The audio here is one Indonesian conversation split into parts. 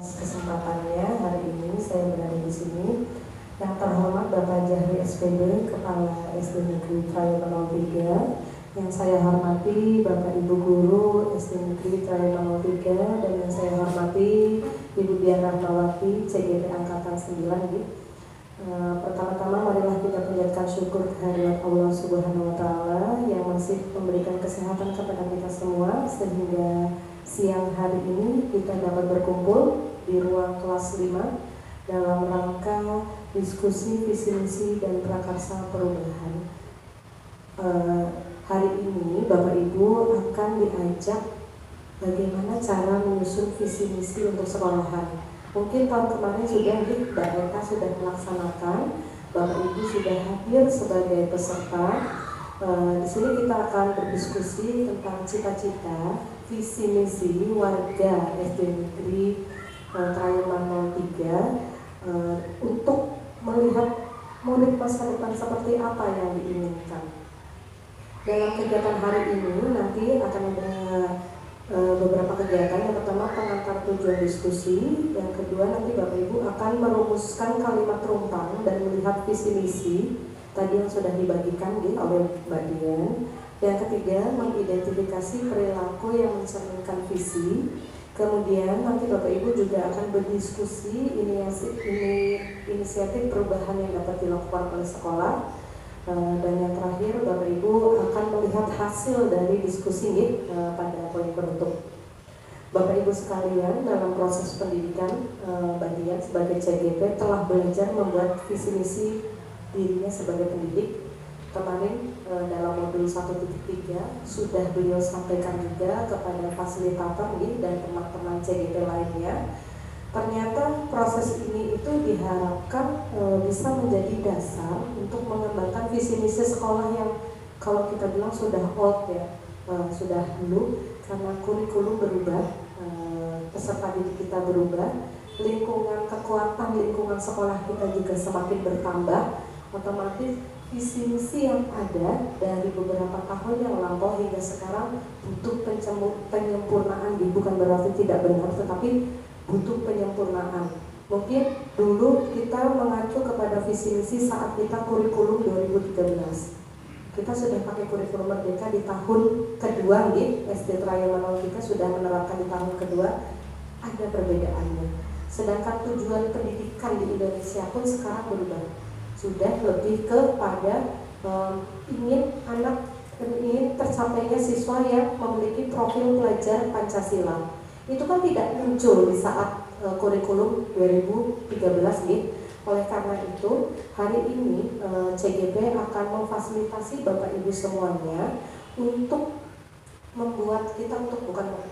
Kesempatannya hari ini saya berada di sini. Yang terhormat Bapak Jahri SPD, Kepala SD Negeri Trayan 03, yang saya hormati Bapak Ibu Guru SD Negeri Trayan 03, dan yang saya hormati Ibu Dian Rahmawati CGP Angkatan 9. Pertama-tama marilah kita panjatkan syukur kehadirat Allah Subhanahu wa Ta'ala yang masih memberikan kesehatan kepada kita semua sehingga siang hari ini kita dapat berkumpul di ruang kelas 5 dalam rangka diskusi visi misi dan prakarsa perubahan. Hari ini Bapak Ibu akan diajak bagaimana cara menyusun visi misi untuk sekolahan. Mungkin tahun kemarin sudah Mbak Eka sudah melaksanakan, Bapak Ibu sudah hadir sebagai peserta. Di sini kita akan berdiskusi tentang cita-cita, visi misi warga SD Negeri Trayan 03 untuk melihat murid masa depan seperti apa yang diinginkan. Dalam kegiatan hari ini nanti akan ada beberapa kegiatan. Yang pertama pengantar tujuan diskusi, yang kedua nanti Bapak Ibu akan merumuskan kalimat rumpang dan melihat visi misi tadi yang sudah dibagikan oleh Mbak Dian. Yang ketiga mengidentifikasi perilaku yang mencerminkan visi. Kemudian nanti Bapak Ibu juga akan berdiskusi inisiatif perubahan yang dapat dilakukan oleh sekolah. Dan yang terakhir Bapak Ibu akan melihat hasil dari diskusi pada poin penutup. Bapak Ibu sekalian, dalam proses pendidikan Mbak Dian sebagai CGP telah belajar membuat visi misi dirinya sebagai pendidik. Kemarin dalam modul 1.3 sudah beliau sampaikan juga kepada fasilitator dan teman-teman CGP lainnya. Ternyata proses ini itu diharapkan bisa menjadi dasar untuk mengembangkan visi misi sekolah yang kalau kita bilang sudah old sudah dulu, karena kurikulum berubah, peserta didik kita berubah, kekuatan lingkungan sekolah kita juga semakin bertambah, otomatis visi misi yang ada dari beberapa tahun yang lampau hingga sekarang butuh penyempurnaan. Bukan berarti tidak benar, tetapi butuh penyempurnaan. Mungkin dulu kita mengacu kepada visi misi saat kita kurikulum 2013. Kita sudah pakai kurikulum merdeka di tahun kedua, SD Trayan 03 sudah menerapkan di tahun kedua. Ada perbedaannya. Sedangkan tujuan pendidikan di Indonesia pun sekarang berubah. Sudah lebih kepada ingin tercapainya siswa yang memiliki profil pelajar Pancasila. Itu kan tidak muncul di saat kurikulum 2013 Oleh karena itu hari ini CGP akan memfasilitasi Bapak Ibu semuanya untuk membuat kita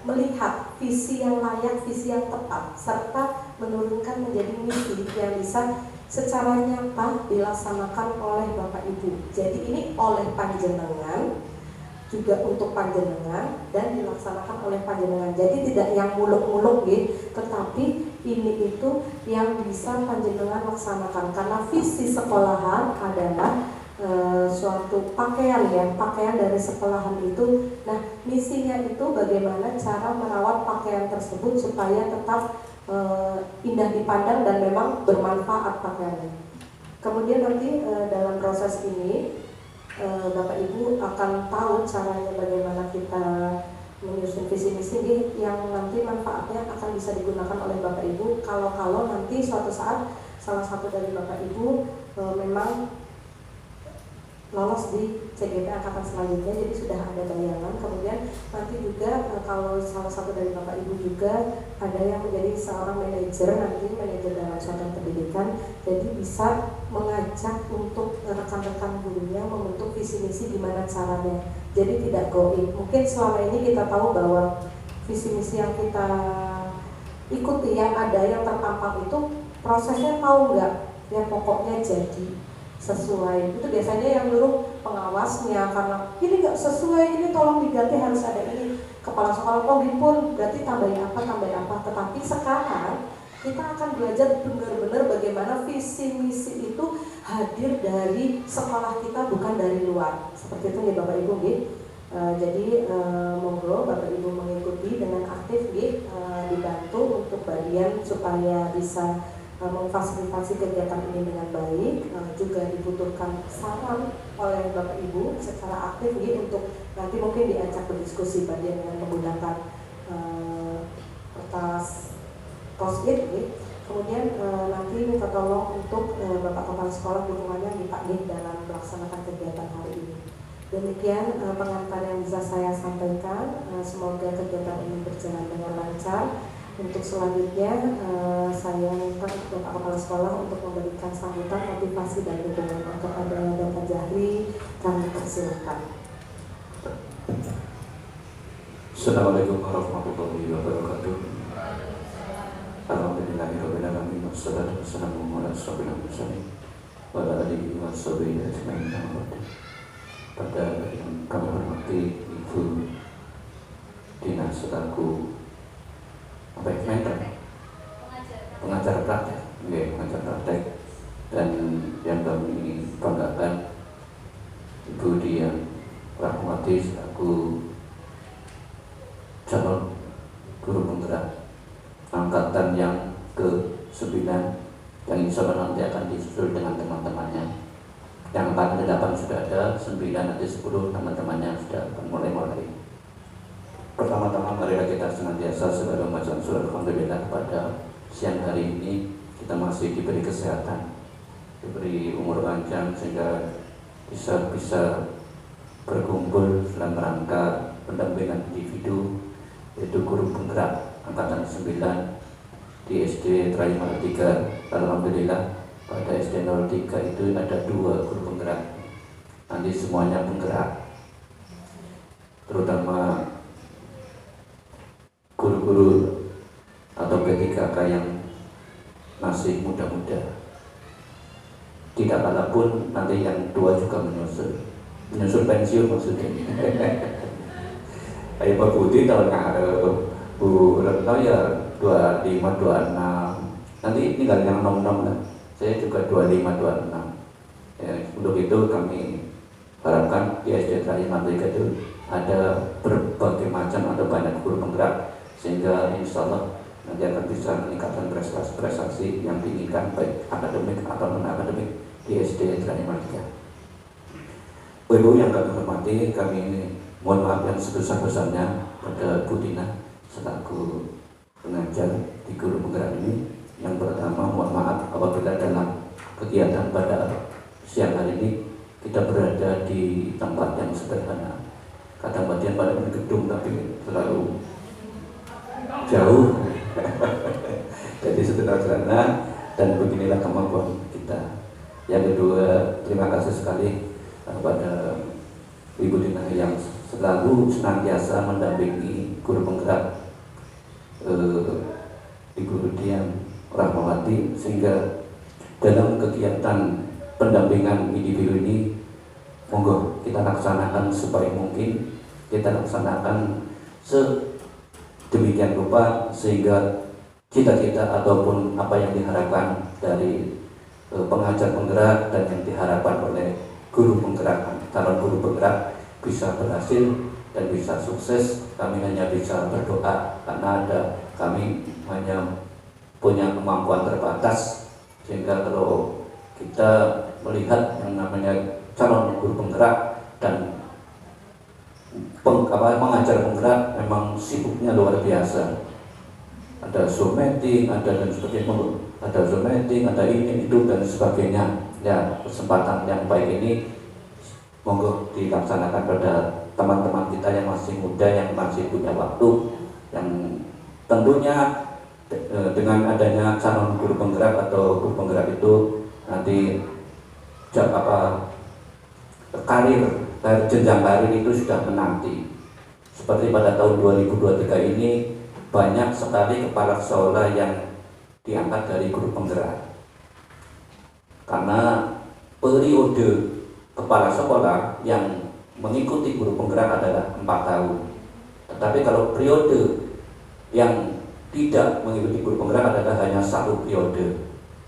melihat visi yang layak, visi yang tepat, serta menurunkan menjadi misi yang bisa secara nyata dilaksanakan oleh Bapak Ibu. Jadi ini oleh panjenengan, juga untuk panjenengan, dan dilaksanakan oleh panjenengan. Jadi tidak yang muluk-muluk tetapi ini itu yang bisa panjenengan laksanakan, karena visi sekolahan adalah suatu pakaian dari sekolahan itu. Nah, misinya itu bagaimana cara merawat pakaian tersebut supaya tetap indah dipandang dan memang bermanfaat pakaiannya. Kemudian nanti dalam proses ini Bapak Ibu akan tahu caranya bagaimana kita menyusun visi misi yang nanti manfaatnya akan bisa digunakan oleh Bapak Ibu kalau nanti suatu saat salah satu dari Bapak Ibu memang lolos di CGP angkatan selanjutnya, jadi sudah ada bayangan. Kemudian nanti juga kalau salah satu dari Bapak Ibu juga ada yang menjadi seorang manajer dalam suatu pendidikan, jadi bisa mengajak untuk rekan-rekan gurunya membentuk visi misi gimana caranya. Jadi tidak goib. Mungkin selama ini kita tahu bahwa visi misi yang kita ikuti yang ada yang tertampang itu prosesnya tahu nggak? Ya pokoknya jadi sesuai. Itu biasanya yang nyuruh pengawasnya, karena ini nggak sesuai, ini tolong diganti, harus ada ini. Kepala sekolah pun berarti tambahin apa. Tetapi sekarang kita akan belajar benar-benar bagaimana visi misi itu hadir dari sekolah kita, bukan dari luar. Seperti itu Bapak Ibu. Monggo Bapak Ibu mengikuti dengan aktif dibantu untuk bagian supaya bisa memfasilitasi kegiatan ini dengan baik. Juga dibutuhkan saran oleh Bapak Ibu secara aktif untuk nanti mungkin diajak berdiskusi bagian dengan menggunakan kertas post-it. Kemudian nanti minta tolong untuk Bapak Kepala Sekolah dukungannya Pak dalam melaksanakan kegiatan hari ini. Demikian pengantar yang bisa saya sampaikan. Semoga kegiatan ini berjalan dengan lancar. Untuk selanjutnya saya minta Bapak Kepala Sekolah untuk memberikan sambutan, motivasi dan dukungan kepada Bapak Jahri. Kami persilakan. Assalamualaikum warahmatullahi wabarakatuh. Alhamdulillahirabbil alamin wassalatu wassalamu ala asyrofil mursalin wa ala alihi washabihi ajmain. Pada yang kami hormati Ibu Dina selaku pengajar praktek, pengajar praktek, dan yang kami banggakan Ibu Dian Rahmawati selaku calon guru penggerak angkatan yang ke-9 yang insya Allah nanti akan disusul dengan teman-temannya. Yang angkatan ke-8 sudah ada, 9 nanti 10 teman-temannya sudah akan mulai. Pertama-tama marilah kita senantiasa segala macam surah alhamdulillah pada siang hari ini kita masih diberi kesehatan, diberi umur panjang sehingga bisa berkumpul dalam rangka pendampingan individu yaitu guru penggerak angkatan 9 di SD Trayimara 3. Alhamdulillah pada SD 03 itu ada 2 guru penggerak. Nanti semuanya penggerak, terutama guru-guru atau P3K yang masih muda-muda. Tidak kalah pun nanti yang 2 juga menyusul pensiun maksudnya. Ayo Pak Budi tahun ngarep, Bu Retno ya 25, 26. Nanti tinggal yang nom-nom lah. Saya juga 25, 26. Ya, untuk itu kami harapkan di SD Trayimara itu ada berbagai macam atau banyak guru penggerak sehingga insya Allah nanti akan bisa meningkatkan prestasi yang diinginkan baik akademik atau non akademik di SD Trayimara 3. Ibu yang kami hormati, kami mohon maaf yang sebesar-besarnya pada Bu Dina selaku pengajar di guru penggerak ini. Yang pertama, mohon maaf apabila dalam kegiatan pada siang hari ini kita berada di tempat yang sederhana. Kadang-kadang pada gedung tapi terlalu jauh. Jadi sederhana dan beginilah kemampuan kita. Yang kedua, terima kasih sekali kepada Ibu Dina yang selalu senantiasa mendampingi guru penggerak di Guru Dian Rahmawati sehingga dalam kegiatan pendampingan individu ini monggo kita laksanakan sebaik mungkin, kita laksanakan sedemikian rupa sehingga cita-cita ataupun apa yang diharapkan dari pengajar penggerak dan yang diharapkan oleh guru penggerak, calon guru penggerak bisa berhasil dan bisa sukses. Kami hanya bisa berdoa karena kami hanya punya kemampuan terbatas, sehingga kalau kita melihat yang namanya calon guru penggerak dan pengajar penggerak memang sibuknya luar biasa. Ada Zoom meeting, ada dan sebagainya, ada Zoom meeting, ada ini itu dan sebagainya. Ya, kesempatan yang baik ini monggo dilaksanakan pada teman-teman kita yang masih muda, yang masih punya waktu, yang tentunya dengan adanya calon guru penggerak atau guru penggerak itu nanti jenjang karir itu sudah menanti. Seperti pada tahun 2023 ini banyak sekali kepala sekolah yang diangkat dari guru penggerak. Karena periode kepala sekolah yang mengikuti guru penggerak adalah 4 tahun. Tetapi kalau periode yang tidak mengikuti guru penggerak adalah hanya 1 periode.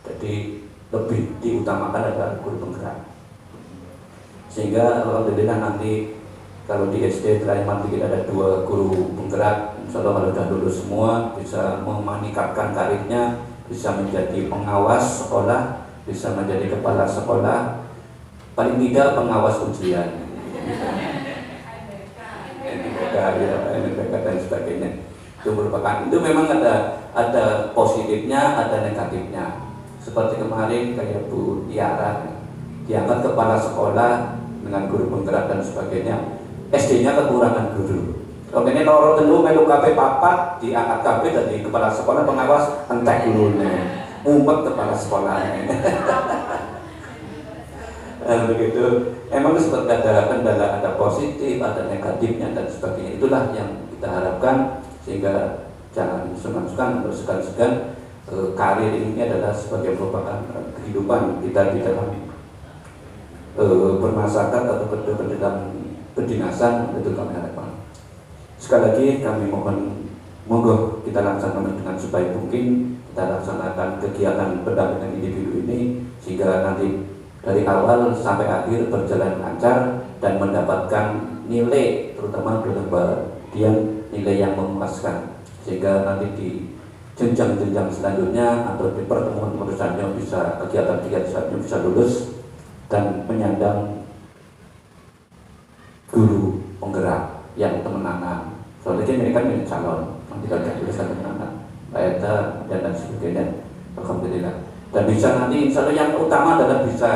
Jadi lebih diutamakan adalah guru penggerak. Sehingga alhamdulillah nanti Kalau di SD Traeman kita ada 2 guru penggerak, insya Allah kalau sudah lulus semua bisa memaningkatkan karirnya, bisa menjadi pengawas sekolah, bisa menjadi kepala sekolah, paling tidak pengawas ujian, NPK dan sebagainya. Itu memang ada positifnya, ada negatifnya. Seperti kemarin kayak Bu Tiara diangkat kepala sekolah dengan guru penggerak dan sebagainya. SD-nya kekurangan guru. Oke, ini loro telu melu kabeh papat diangkat kabeh jadi kepala sekolah pengawas entek gurune. Umpet kepala sekolahnya. Begitu. Emang seperti ada kendala, ada positif, ada negatifnya dan sebagainya. Itulah yang kita harapkan sehingga jangan sungkan-sungkan atau segan-segan karir ini adalah sebagai merupakan kehidupan kita di dalam bermasyarakat atau dalam kedinasan, itu kami harapkan. Sekali lagi kami mohon monggo kita laksanakan dengan sebaik mungkin, kita laksanakan kegiatan pendampingan individu ini sehingga nanti dari awal sampai akhir berjalan lancar dan mendapatkan nilai, terutama dalam bagian nilai yang memuaskan, sehingga nanti di jenjang-jenjang selanjutnya atau di pertemuan selanjutnya bisa kegiatan-kegiatan selanjutnya bisa lulus dan menyandang guru penggerak yang temenanan. Soalnya mereka kan calon, nanti kalau tulisan temenanan, dan lain sebagainya. Alhamdulillah. Dan bisa nanti, insya Allah yang utama adalah bisa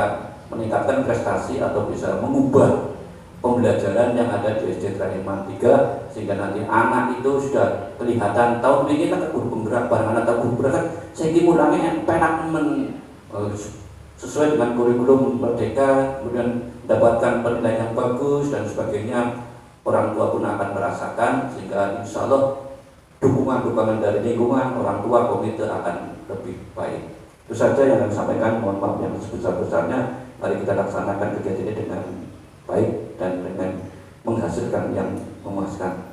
meningkatkan prestasi atau bisa mengubah pembelajaran yang ada di SD Traeman 3 sehingga nanti anak itu sudah kelihatan tahun ini kan guru penggerak barang anak tahu guru penggerak kan saya mulangnya yang penak sesuai dengan kurikulum merdeka, kemudian mendapatkan penilaian yang bagus dan sebagainya. Orang tua pun akan merasakan sehingga insya Allah dukungan dari lingkungan, orang tua komite akan lebih baik. Itu saja yang kami sampaikan. Mohon maaf yang sebesar-besarnya. Mari kita laksanakan kegiatan ini dengan baik dan dengan menghasilkan yang memuaskan.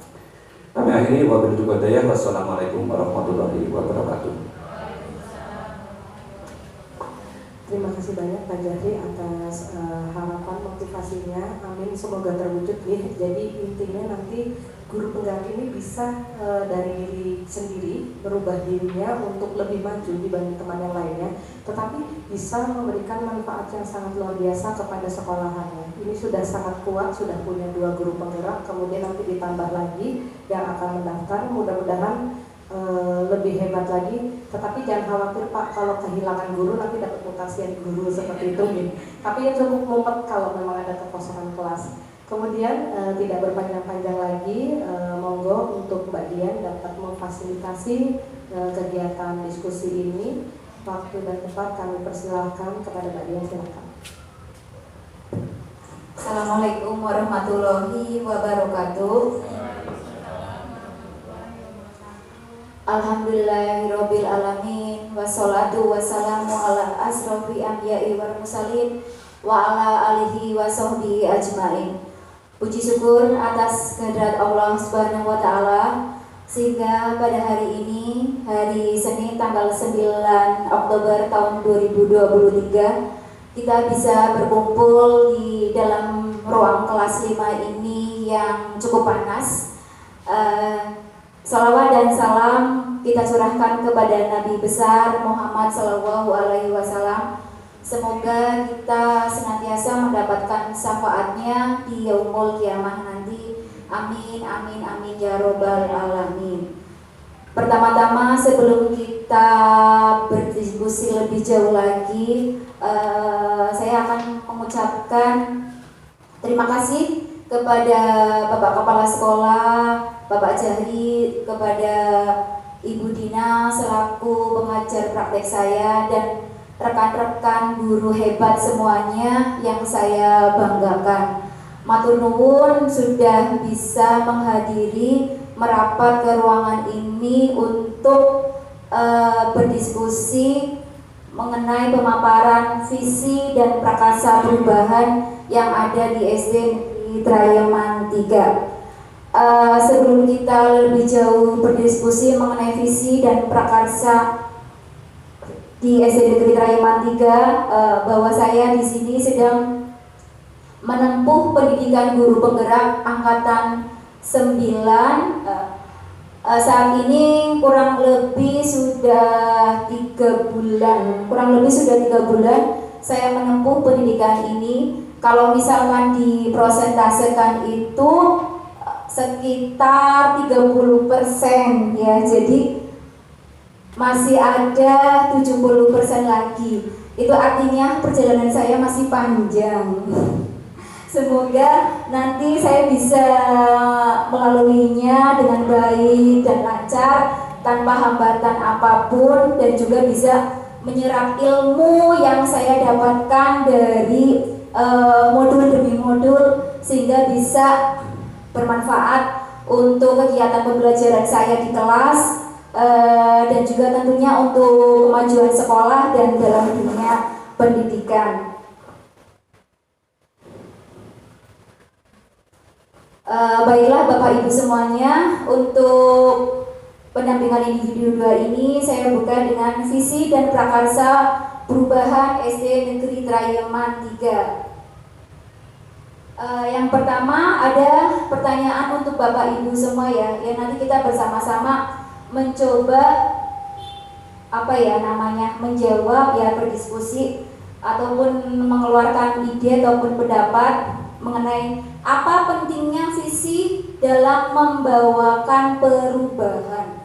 Kami akhiri wabillahi taufiq. Wassalamualaikum warahmatullahi wabarakatuh. Terima kasih banyak Pak Jahri atas harapan motivasinya. Amin, semoga terwujud ya. Jadi intinya nanti guru penggerak ini bisa dari diri sendiri merubah dirinya untuk lebih maju dibanding teman yang lainnya, tetapi bisa memberikan manfaat yang sangat luar biasa kepada sekolahannya. Ini sudah sangat kuat, sudah punya 2 guru penggerak, kemudian nanti ditambah lagi yang akan mendaftar, mudah-mudahan lebih hebat lagi. Tetapi jangan khawatir Pak, kalau kehilangan guru nanti dapat mutasi guru seperti itu nih. Tapi yang cukup mumpet kalau memang ada kekosongan kelas. Kemudian tidak berpanjang-panjang lagi, monggo untuk Mbak Dian dapat memfasilitasi kegiatan diskusi ini. Waktu dan tempat kami persilahkan kepada Mbak Dian, silakan. Assalamualaikum warahmatullahi wabarakatuh. Alhamdulillahirabbil alamin, wassalatu wassalamu ala asrofil anbiya'i wal mursalin wa ala alihi wa sahbihi ajmain. Puji syukur atas kehadirat Allah Subhanahu wa taala sehingga pada hari ini, hari Senin tanggal 9 Oktober tahun 2023, kita bisa berkumpul di dalam ruang kelas 5 ini yang cukup panas. Salawat dan salam kita curahkan kepada Nabi besar Muhammad Sallallahu Alaihi Wasallam. Semoga kita senantiasa mendapatkan syafaatnya di yaumul kiamah nanti. Amin, amin, amin ya robbal alamin. Pertama-tama sebelum kita berdiskusi lebih jauh lagi, saya akan mengucapkan terima kasih kepada Bapak Kepala Sekolah, Bapak Jahri, kepada Ibu Dina selaku pengajar praktek saya, dan rekan-rekan guru hebat semuanya yang saya banggakan. Matur nuwun sudah bisa menghadiri merapat ke ruangan ini untuk berdiskusi mengenai pemaparan visi dan prakarsa perubahan yang ada di SD Traeman 3. Sebelum kita lebih jauh berdiskusi mengenai visi dan prakarsa di SD Negeri Traeman 3, bahwa saya di sini sedang menempuh pendidikan guru penggerak angkatan 9. Saat ini kurang lebih sudah 3 bulan saya menempuh pendidikan ini. Kalau misalkan diprosentasekan itu sekitar 30% ya, jadi masih ada 70% lagi. Itu artinya perjalanan saya masih panjang. Semoga nanti saya bisa melaluinya dengan baik dan lancar tanpa hambatan apapun, dan juga bisa menyerap ilmu yang saya dapatkan dari modul demi modul sehingga bisa bermanfaat untuk kegiatan pembelajaran saya di kelas, dan juga tentunya untuk kemajuan sekolah dan dalam dunia pendidikan. Baiklah Bapak Ibu semuanya, untuk pendampingan individu 2 ini saya buka dengan visi dan prakarsa perubahan SD Negeri Trayeman 3. Yang pertama ada pertanyaan untuk Bapak Ibu semua ya. Nanti kita bersama-sama mencoba menjawab ya, berdiskusi ataupun mengeluarkan ide ataupun pendapat mengenai apa pentingnya visi dalam membawakan perubahan.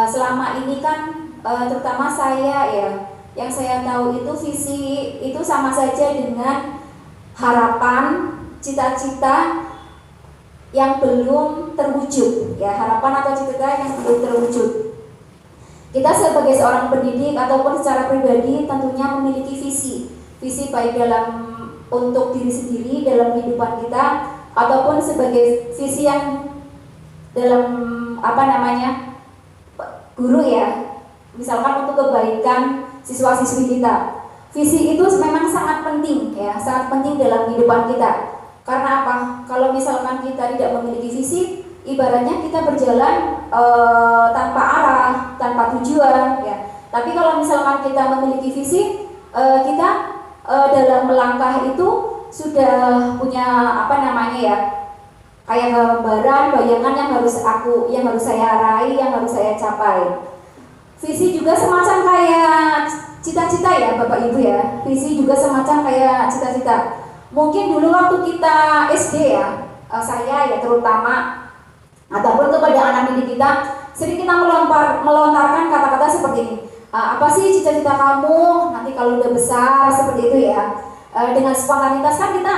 Selama ini kan terutama saya ya, yang saya tahu itu visi itu sama saja dengan harapan, cita-cita yang belum terwujud ya, harapan atau cita-cita yang belum terwujud. Kita sebagai seorang pendidik ataupun secara pribadi tentunya memiliki visi baik dalam untuk diri sendiri dalam kehidupan kita, ataupun sebagai visi yang dalam guru ya, misalkan untuk kebaikan siswa-siswi kita. Visi itu memang sangat penting ya, sangat penting dalam kehidupan kita. Karena apa? Kalau misalkan kita tidak memiliki visi, ibaratnya kita berjalan tanpa arah, tanpa tujuan ya. Tapi kalau misalkan kita memiliki visi, kita dalam melangkah itu sudah punya kayak gambaran, bayangan yang harus saya raih, yang harus saya capai. Visi juga semacam kayak cita-cita ya Bapak Ibu ya. Visi juga semacam kayak cita-cita. Mungkin dulu waktu kita SD ya, saya ya terutama, ataupun kepada anak didik kita, sering kita melontarkan kata-kata seperti ini. Apa sih cita-cita kamu nanti kalau udah besar, seperti itu ya. Dengan spontanitas kan kita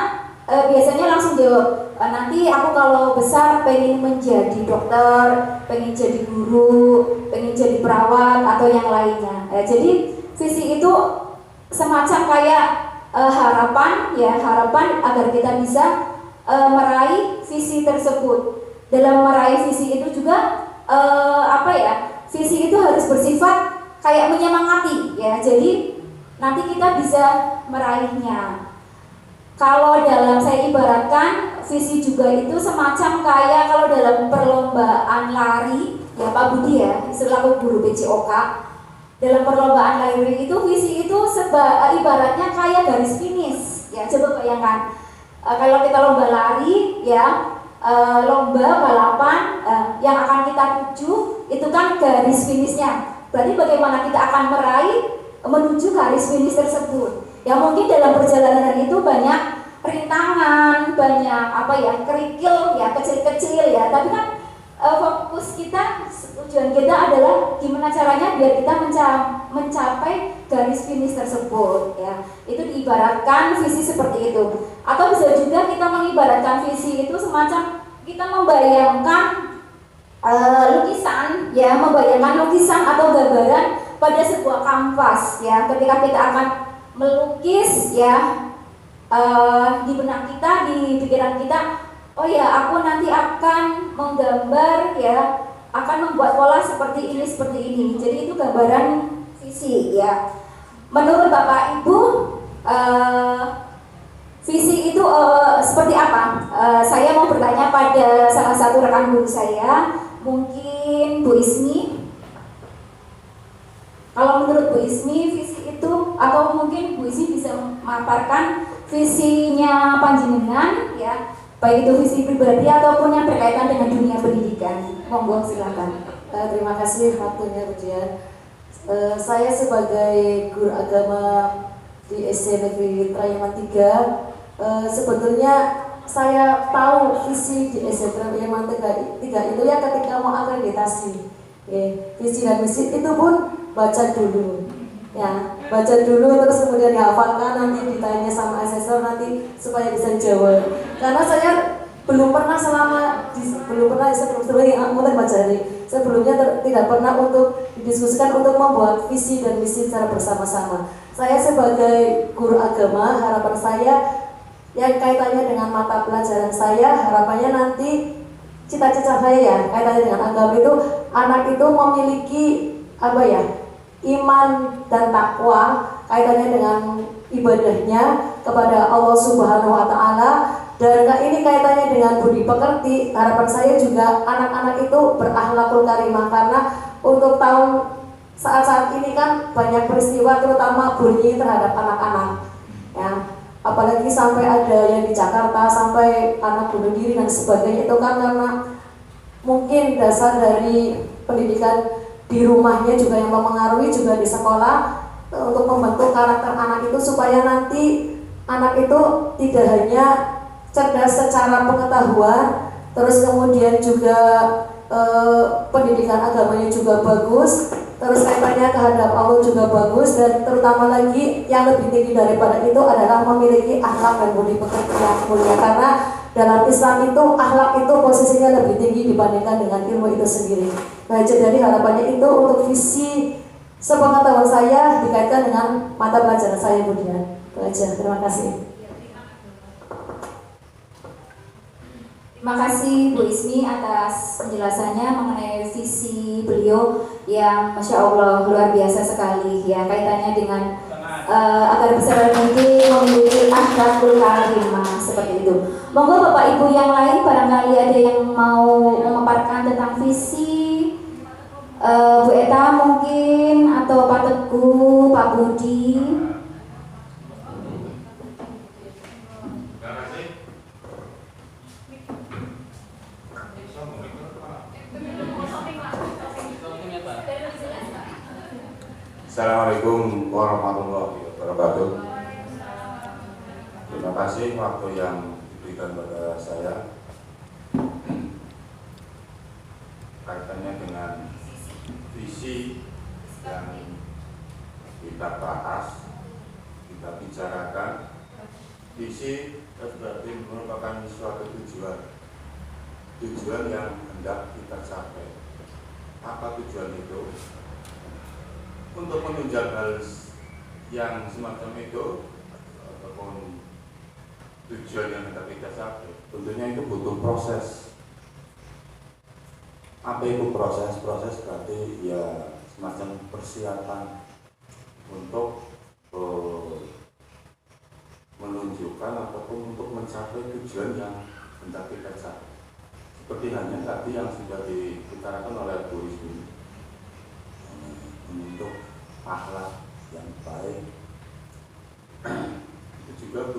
biasanya langsung jawab, nanti aku kalau besar pengen menjadi dokter, pengen jadi guru, pengen jadi perawat atau yang lainnya. Jadi visi itu semacam kayak harapan agar kita bisa meraih visi tersebut. Dalam meraih visi itu juga visi itu harus bersifat kayak menyemangati ya, jadi nanti kita bisa meraihnya. Kalau dalam saya ibaratkan visi juga itu semacam kayak kalau dalam perlombaan lari ya Pak Budi ya, selaku guru PJOK, dalam perlombaan lari itu visi itu ibaratnya kayak garis finish ya. Coba bayangkan kalau kita lomba lari ya, lomba balapan yang akan kita tuju itu kan garis finishnya. Berarti bagaimana kita akan menuju garis finish tersebut. Ya mungkin dalam perjalanan itu banyak rintangan, banyak kerikil ya, kecil-kecil ya. Tapi kan fokus kita, tujuan kita adalah gimana caranya biar kita mencapai garis finish tersebut ya. Itu diibaratkan visi seperti itu. Atau bisa juga kita mengibaratkan visi itu semacam kita membayangkan membayangkan lukisan atau gambaran pada sebuah kanvas ya. Ketika kita akan melukis ya, di benak kita, di pikiran kita, oh ya aku nanti akan menggambar ya, akan membuat pola seperti ini. Jadi itu gambaran visi ya. Menurut Bapak Ibu, visi itu seperti apa? Saya mau bertanya pada salah satu rekan guru saya, mungkin Bu Ismi. Kalau menurut Bu Ismi, visi itu, atau mungkin Bu Ismi bisa memaparkan visinya panjenengan ya, baik itu visi pribadi ataupun yang berkaitan dengan dunia pendidikan. Monggo silakan. Terima kasih waktunya Budian. Saya sebagai guru agama di SD Negeri Trayaman 3, sebetulnya saya tahu visi di SD Trayaman 3 itu ya ketika mau akreditasi. Visi dan misi itu pun baca dulu. Ya, baca dulu terus kemudian dihafalkan, nanti ditanya sama asesor nanti supaya bisa jawab. Karena saya belum pernah sebelumnya tidak pernah untuk didiskusikan untuk membuat visi dan misi secara bersama-sama. Saya sebagai guru agama, harapan saya yang kaitannya dengan mata pelajaran saya, harapannya nanti cita-cita saya ya kaitannya dengan agama itu, anak itu memiliki iman dan takwa kaitannya dengan ibadahnya kepada Allah Subhanahu wa Ta'ala. Dan ini kaitannya dengan budi pekerti. Harapan saya juga anak-anak itu berakhlakul karimah, karena untuk tahun saat-saat ini kan banyak peristiwa terutama bullying terhadap anak-anak ya, apalagi sampai ada yang di Jakarta sampai anak bunuh diri dan sebagainya. Itu kan karena mungkin dasar dari pendidikan di rumahnya juga yang mempengaruhi, juga di sekolah, untuk membentuk karakter anak itu supaya nanti anak itu tidak hanya cerdas secara pengetahuan, terus kemudian juga pendidikan agamanya juga bagus, terus kaitannya kehadap Allah juga bagus, dan terutama lagi yang lebih tinggi daripada itu adalah memiliki akhlak dan budi pekerti yang mulia. Karena dalam Islam itu akhlak itu posisinya lebih tinggi dibandingkan dengan ilmu itu sendiri. Nah, jadi harapannya itu untuk visi sepengetahuan saya dikaitkan dengan mata pelajaran saya Budian. Itu aja. Terima kasih. Terima kasih Bu Ismi atas penjelasannya mengenai visi beliau yang Masya Allah luar biasa sekali ya, kaitannya dengan agar besar mungkin memiliki akhlakul karimah seperti itu. Monggo Bapak Ibu yang lain barangkali ada yang mau memaparkan tentang visi, Bu Eta mungkin, atau Pak Teguh, Pak Budi. Assalamualaikum warahmatullahi wabarakatuh. Terima kasih waktu yang diberikan pada saya kaitannya dengan visi yang kita bahas, kita bicarakan. Visi berarti merupakan suatu tujuan yang hendak kita capai. Apa tujuan itu? Untuk menunjang hal yang semacam itu ataupun tujuan yang hendak kita capai, tentunya itu butuh proses. Apa itu proses? Proses berarti ya semacam persiapan untuk menunjukkan ataupun untuk mencapai tujuan yang hendak kita capai. Seperti halnya tadi yang sudah dibicarakan oleh Bu Rizmi, untuk akhlak yang baik itu juga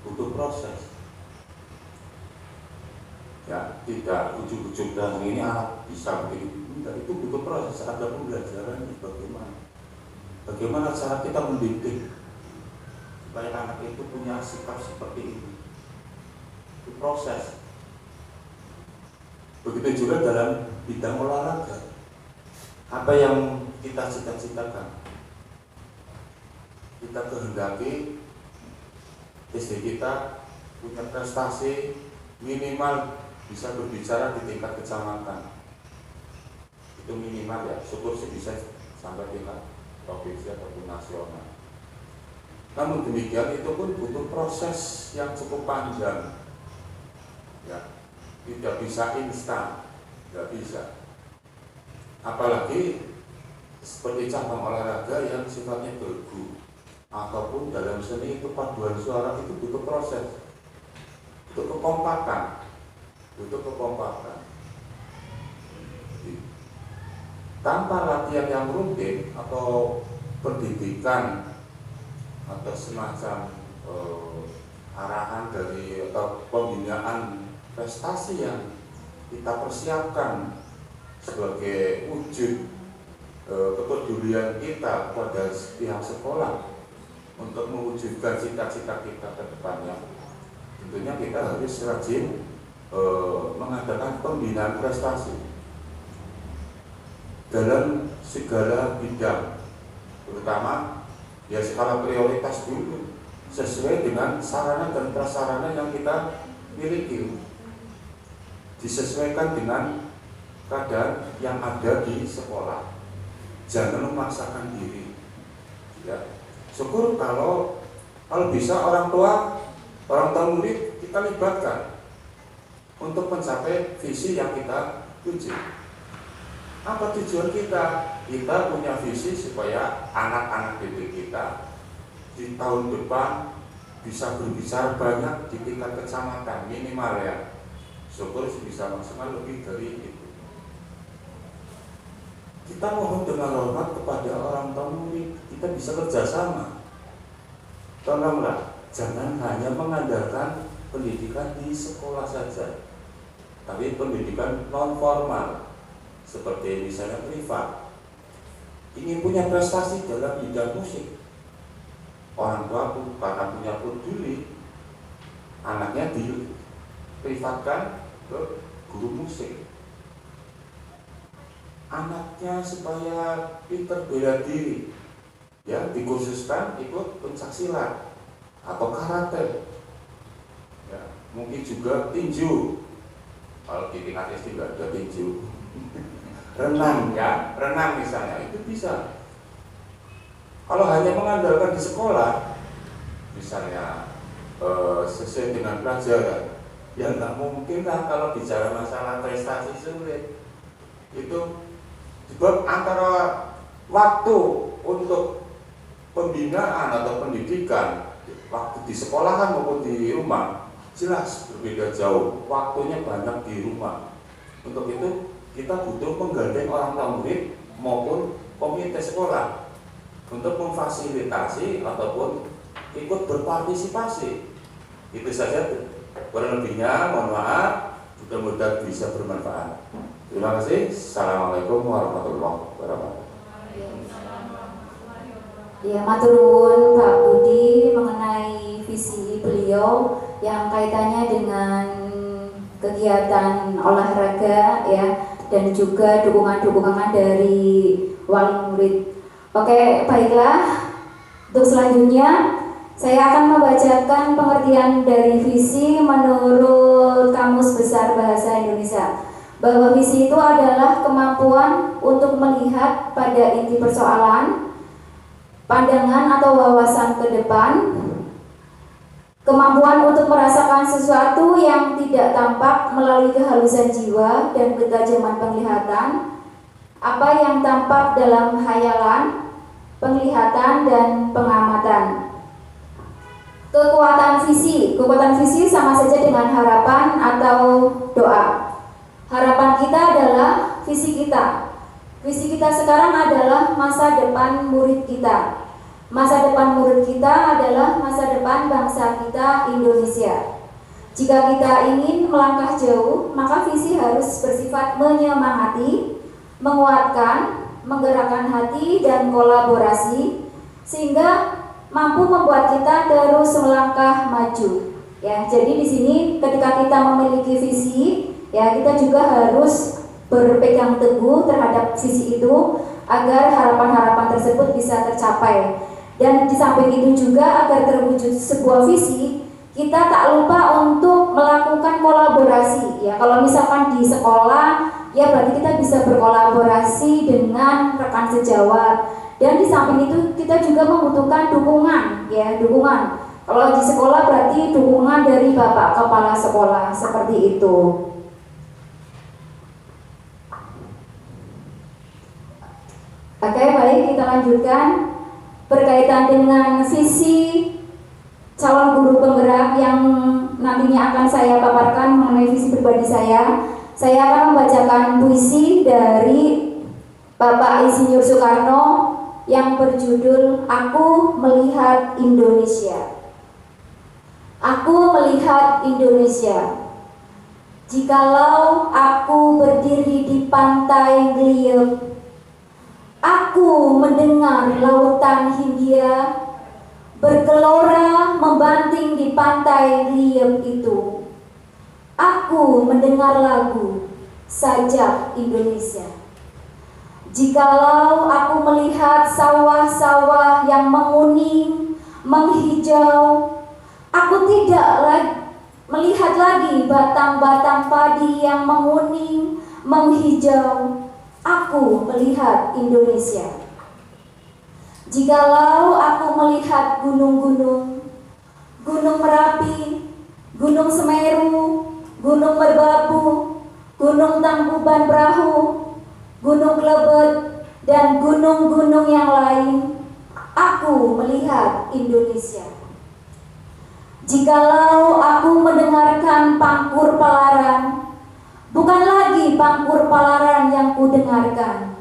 butuh proses ya, tidak ujuk-ujuk dan ini anak bisa begini, enggak, itu butuh proses. Ada pembelajarannya bagaimana cara kita mendidik supaya anak itu punya sikap seperti ini, itu proses. Begitu juga dalam bidang olahraga, apa yang kita cita-citakan, kita kehendaki SD kita punya prestasi minimal bisa berbicara di tingkat kecamatan, itu minimal ya, syukur sih bisa sampai tingkat provinsi ataupun nasional. Namun demikian itu pun butuh proses yang cukup panjang ya, tidak bisa instan, tidak bisa. Apalagi seperti cabang olahraga yang sifatnya bergu ataupun dalam seni itu paduan suara, itu butuh proses, butuh kekompakan. Tanpa latihan yang rutin atau pendidikan atau semacam arahan dari atau pembinaan prestasi yang kita persiapkan sebagai wujud kepedulian kita kepada pihak sekolah untuk mewujudkan cita-cita kita ke depannya. Tentunya kita harus rajin mengadakan pembinaan prestasi dalam segala bidang, terutama ya skala prioritas dulu sesuai dengan sarana dan prasarana yang kita miliki, disesuaikan dengan keadaan yang ada di sekolah. Jangan memaksakan diri. Ya. Syukur kalau bisa orang tua murid kita libatkan untuk mencapai visi yang kita tuju. Apa tujuan kita? Kita punya visi supaya anak-anak didik kita di tahun depan bisa berbicara banyak di tingkat kecamatan minimal ya. Syukur bisa maksimal lebih dari itu. Kita mohon dengan hormat kepada orang tua murid, kita bisa kerjasama. Tolonglah, jangan hanya mengandalkan pendidikan di sekolah saja, tapi pendidikan non formal seperti misalnya privat. Ingin punya prestasi dalam bidang musik, orang tua karena punya peduli, anaknya diprivatkan ke guru musik. Anaknya supaya pinter bela diri, ya dikhususkan ikut pencaksilat atau karate, ya, mungkin juga tinju. Kalau di tingkat SD tidak ada tinju. Renang ya, renang misalnya itu bisa. Kalau hanya mengandalkan di sekolah, misalnya sesuai dengan pelajaran, ya nggak mungkin lah kalau bicara masalah prestasi sulit. Itu sebab antara waktu untuk pembinaan atau pendidikan, waktu di sekolahan maupun di rumah, jelas berbeda jauh. Waktunya banyak di rumah. Untuk itu kita butuh menggandeng orang tua murid maupun komite sekolah untuk memfasilitasi ataupun ikut berpartisipasi. Itu saja, kurang lebihnya mohon maaf, mudah-mudahan bisa bermanfaat. Terima kasih. Assalamualaikum warahmatullahi wabarakatuh. Ya, matur nuwun Pak Budi mengenai visi beliau yang kaitannya dengan kegiatan olahraga ya, dan juga dukungan-dukungan dari wali murid. Oke, baiklah. Untuk selanjutnya saya akan membacakan pengertian dari visi menurut Kamus Besar Bahasa Indonesia. Bahwa visi itu adalah kemampuan untuk melihat pada inti persoalan, pandangan atau wawasan ke depan, kemampuan untuk merasakan sesuatu yang tidak tampak melalui kehalusan jiwa dan ketajaman penglihatan, apa yang tampak dalam hayalan, penglihatan, dan pengamatan. Kekuatan visi sama saja dengan harapan atau doa. Harapan kita adalah visi kita. Visi kita sekarang adalah masa depan murid kita. Masa depan murid kita adalah masa depan bangsa kita, Indonesia. Jika kita ingin melangkah jauh, maka visi harus bersifat menyemangati, menguatkan, menggerakkan hati dan kolaborasi sehingga mampu membuat kita terus melangkah maju. Ya, jadi di sini ketika kita memiliki visi, ya kita juga harus berpegang teguh terhadap visi itu agar harapan-harapan tersebut bisa tercapai. Dan di samping itu juga agar terwujud sebuah visi, kita tak lupa untuk melakukan kolaborasi. Ya, kalau misalkan di sekolah, ya berarti kita bisa berkolaborasi dengan rekan sejawat. Dan di samping itu kita juga membutuhkan dukungan, ya dukungan. Kalau di sekolah berarti dukungan dari Bapak Kepala Sekolah, seperti itu. Oke, baik, kita lanjutkan. Berkaitan dengan visi calon guru penggerak yang nantinya akan saya paparkan mengenai visi pribadi saya akan membacakan puisi dari Bapak Insinyur Soekarno yang berjudul Aku Melihat Indonesia. Aku melihat Indonesia. Jikalau aku berdiri di pantai Gliep, aku mendengar lautan Hindia bergelora membanting di pantai Gliep itu. Aku mendengar lagu Sajak Indonesia. Jikalau aku melihat sawah-sawah yang menguning, menghijau, aku tidak melihat lagi batang-batang padi yang menguning, menghijau. Aku melihat Indonesia. Jikalau aku melihat gunung-gunung, Gunung Merapi, Gunung Semeru, Gunung Merbabu, Gunung Tangkuban Perahu, Gunung Klebet, dan gunung-gunung yang lain, aku melihat Indonesia. Jikalau aku mendengarkan Pangkur Palaran, bukan lagi Pangkur Palaran yang kudengarkan,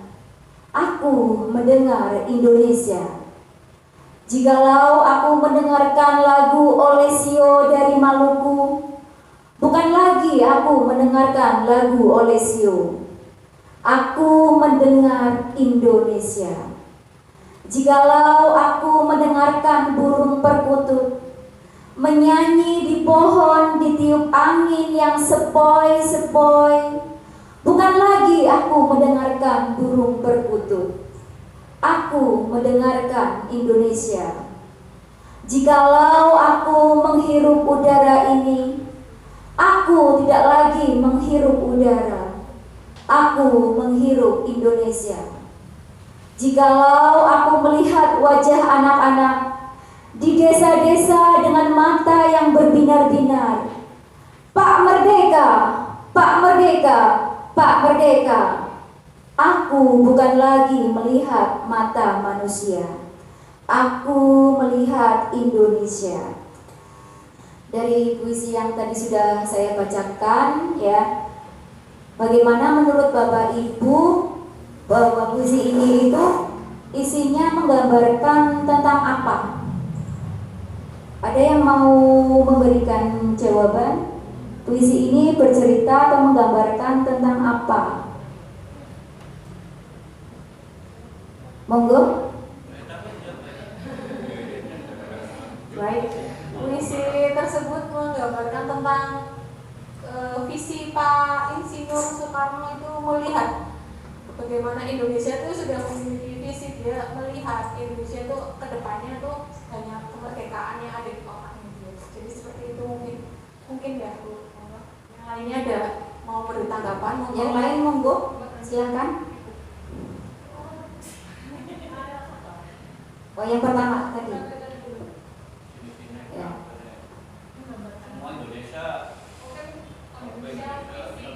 aku mendengar Indonesia. Jikalau aku mendengarkan lagu Olesio dari Maluku, bukan lagi aku mendengarkan lagu Olesio, aku mendengar Indonesia. Jikalau aku mendengarkan burung perkutut menyanyi di pohon ditiup angin yang sepoi-sepoi, bukan lagi aku mendengarkan burung perkutut, aku mendengarkan Indonesia. Jikalau aku menghirup udara ini, aku tidak lagi menghirup udara, aku menghirup Indonesia. Jikalau aku melihat wajah anak-anak di desa-desa dengan mata yang berbinar-binar, Pak Merdeka, Pak Merdeka, Pak Merdeka, aku bukan lagi melihat mata manusia, aku melihat Indonesia. Dari puisi yang tadi sudah saya bacakan, ya, bagaimana menurut Bapak Ibu bahwa puisi ini itu isinya menggambarkan tentang apa? Ada yang mau memberikan jawaban? Puisi ini bercerita atau menggambarkan tentang apa? Monggo. Baik, puisi tersebut menggambarkan tentang visi Pak Insinyur Soekarno itu melihat bagaimana Indonesia itu sudah memiliki visi. Dia melihat Indonesia itu kedepannya itu hanya kemerdekaan yang ada di otak dia. Jadi seperti itu mungkin ya Bu. Yang lainnya ada mau beri tanggapan? Yang lain monggo, silakan. Oh, yang pertama tadi. Ya. Semua Indonesia,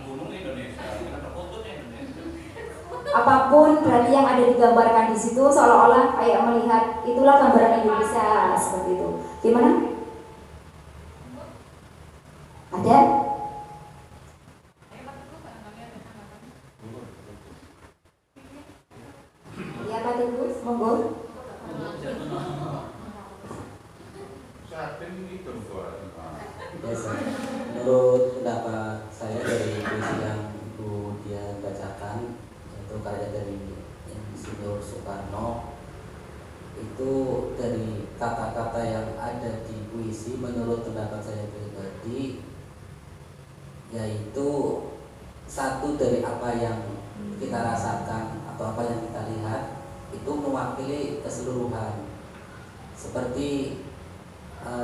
gunung Indonesia, terputus Indonesia. Apapun berarti yang ada digambarkan di situ seolah-olah kayak melihat itulah gambaran Indonesia seperti itu. Gimana? Ada? Ya Pak Teguh, monggo. Yes, menurut pendapat saya dari puisi yang Ibu dia bacakan, yaitu karya dari Insinyur Soekarno, itu dari kata-kata yang ada di puisi menurut pendapat saya pribadi, yaitu satu dari apa yang kita rasakan atau apa yang kita lihat itu mewakili keseluruhan. Seperti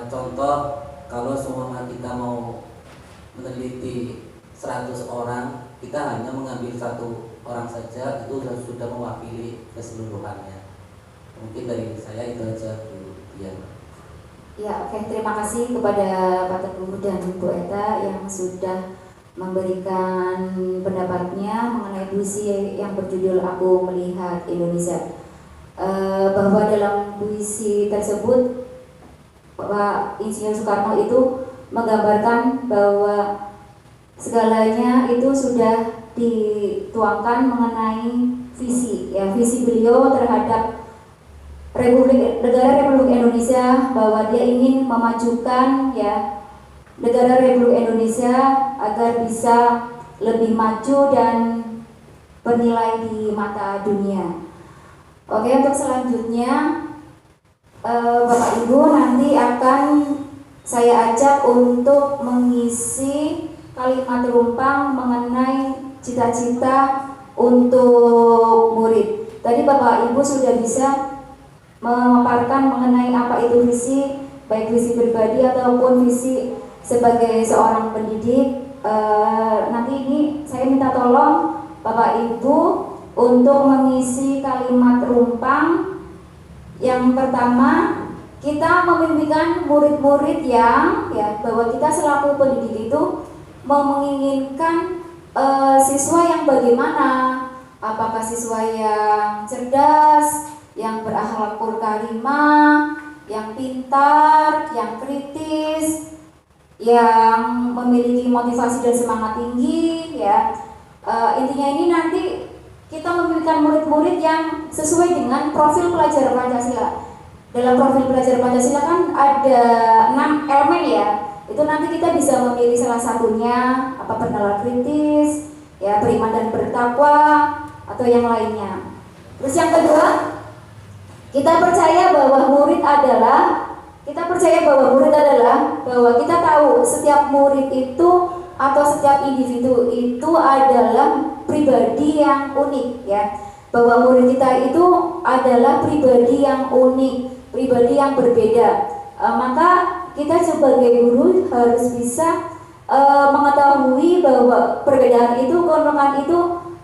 contoh, kalau semua kita mau meneliti 100 orang, kita hanya mengambil satu orang saja, itu sudah mewakili keseluruhannya. Mungkin dari saya itu aja Bu Dian. Ya, oke. Terima kasih kepada Pak Teguh dan Bu Eta yang sudah memberikan pendapatnya mengenai puisi yang berjudul Aku Melihat Indonesia. Bahwa dalam puisi tersebut Pak Insinyur Soekarno itu menggambarkan bahwa segalanya itu sudah dituangkan mengenai visi, ya, visi beliau terhadap Negara Republik Indonesia bahwa dia ingin memajukan ya negara Republik Indonesia agar bisa lebih maju dan bernilai di mata dunia. Oke, untuk selanjutnya Bapak Ibu nanti akan saya ajak untuk mengisi kalimat rumpang mengenai cita-cita untuk murid. Tadi Bapak Ibu sudah bisa memaparkan mengenai apa itu visi, baik visi pribadi ataupun visi sebagai seorang pendidik. Nanti ini saya minta tolong Bapak Ibu untuk mengisi kalimat rumpang. Yang pertama, kita memimpikan murid-murid yang ya bahwa kita selaku pendidik itu menginginkan siswa yang bagaimana, apakah siswa yang cerdas, yang berakhlakul karimah, yang pintar, yang kritis, yang memiliki motivasi dan semangat tinggi ya. Intinya ini nanti kita memiliki murid-murid yang sesuai dengan profil pelajar Pancasila. Dalam profil pelajar Pancasila kan ada 6 elemen ya. Itu nanti kita bisa memilih salah satunya, apa bernalar kritis, ya beriman dan bertakwa atau yang lainnya. Terus yang kedua, kita percaya bahwa kita tahu setiap murid itu atau setiap individu itu adalah pribadi yang unik ya. Bahwa murid kita itu adalah pribadi yang unik, pribadi yang berbeda. Maka kita sebagai guru harus bisa mengetahui bahwa perbedaan itu, keunikan itu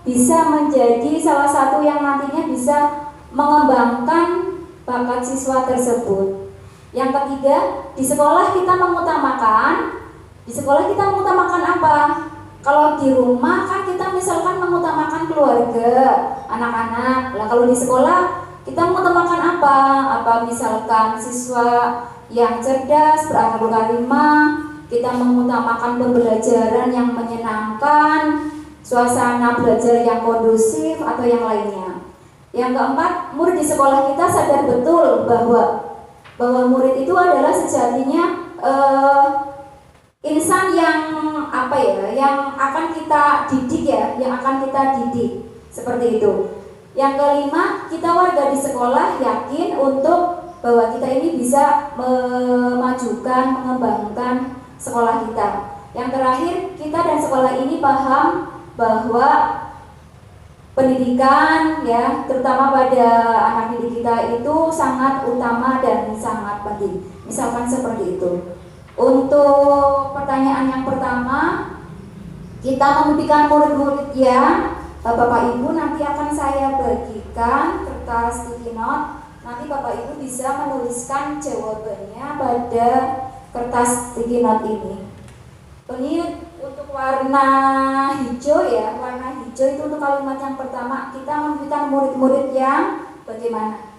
bisa menjadi salah satu yang nantinya bisa mengembangkan bakat siswa tersebut. Yang ketiga, di sekolah kita mengutamakan apa? Kalau di rumah kan kita misalkan mengutamakan keluarga, anak-anak. Lah kalau di sekolah kita mengutamakan apa? Apa misalkan siswa yang cerdas, berakhlakul karimah, kita mengutamakan pembelajaran yang menyenangkan, suasana belajar yang kondusif atau yang lainnya. Yang keempat, murid di sekolah kita sadar betul bahwa murid itu adalah sejatinya insan yang yang akan kita didik ya, seperti itu. Yang kelima, kita warga di sekolah yakin untuk bahwa kita ini bisa memajukan, mengembangkan sekolah kita. Yang terakhir, kita dan sekolah ini paham bahwa pendidikan ya, terutama pada anak didik kita itu sangat utama dan sangat penting. Misalkan seperti itu. Untuk pertanyaan yang pertama, kita memimpikan murid-murid yang Bapak Ibu nanti akan saya bagikan kertas sticky note. Nanti Bapak Ibu bisa menuliskan jawabannya pada kertas sticky note ini. Ini untuk warna hijau ya, warna hijau itu untuk kalimat yang pertama. Kita memimpikan murid-murid yang bagaimana?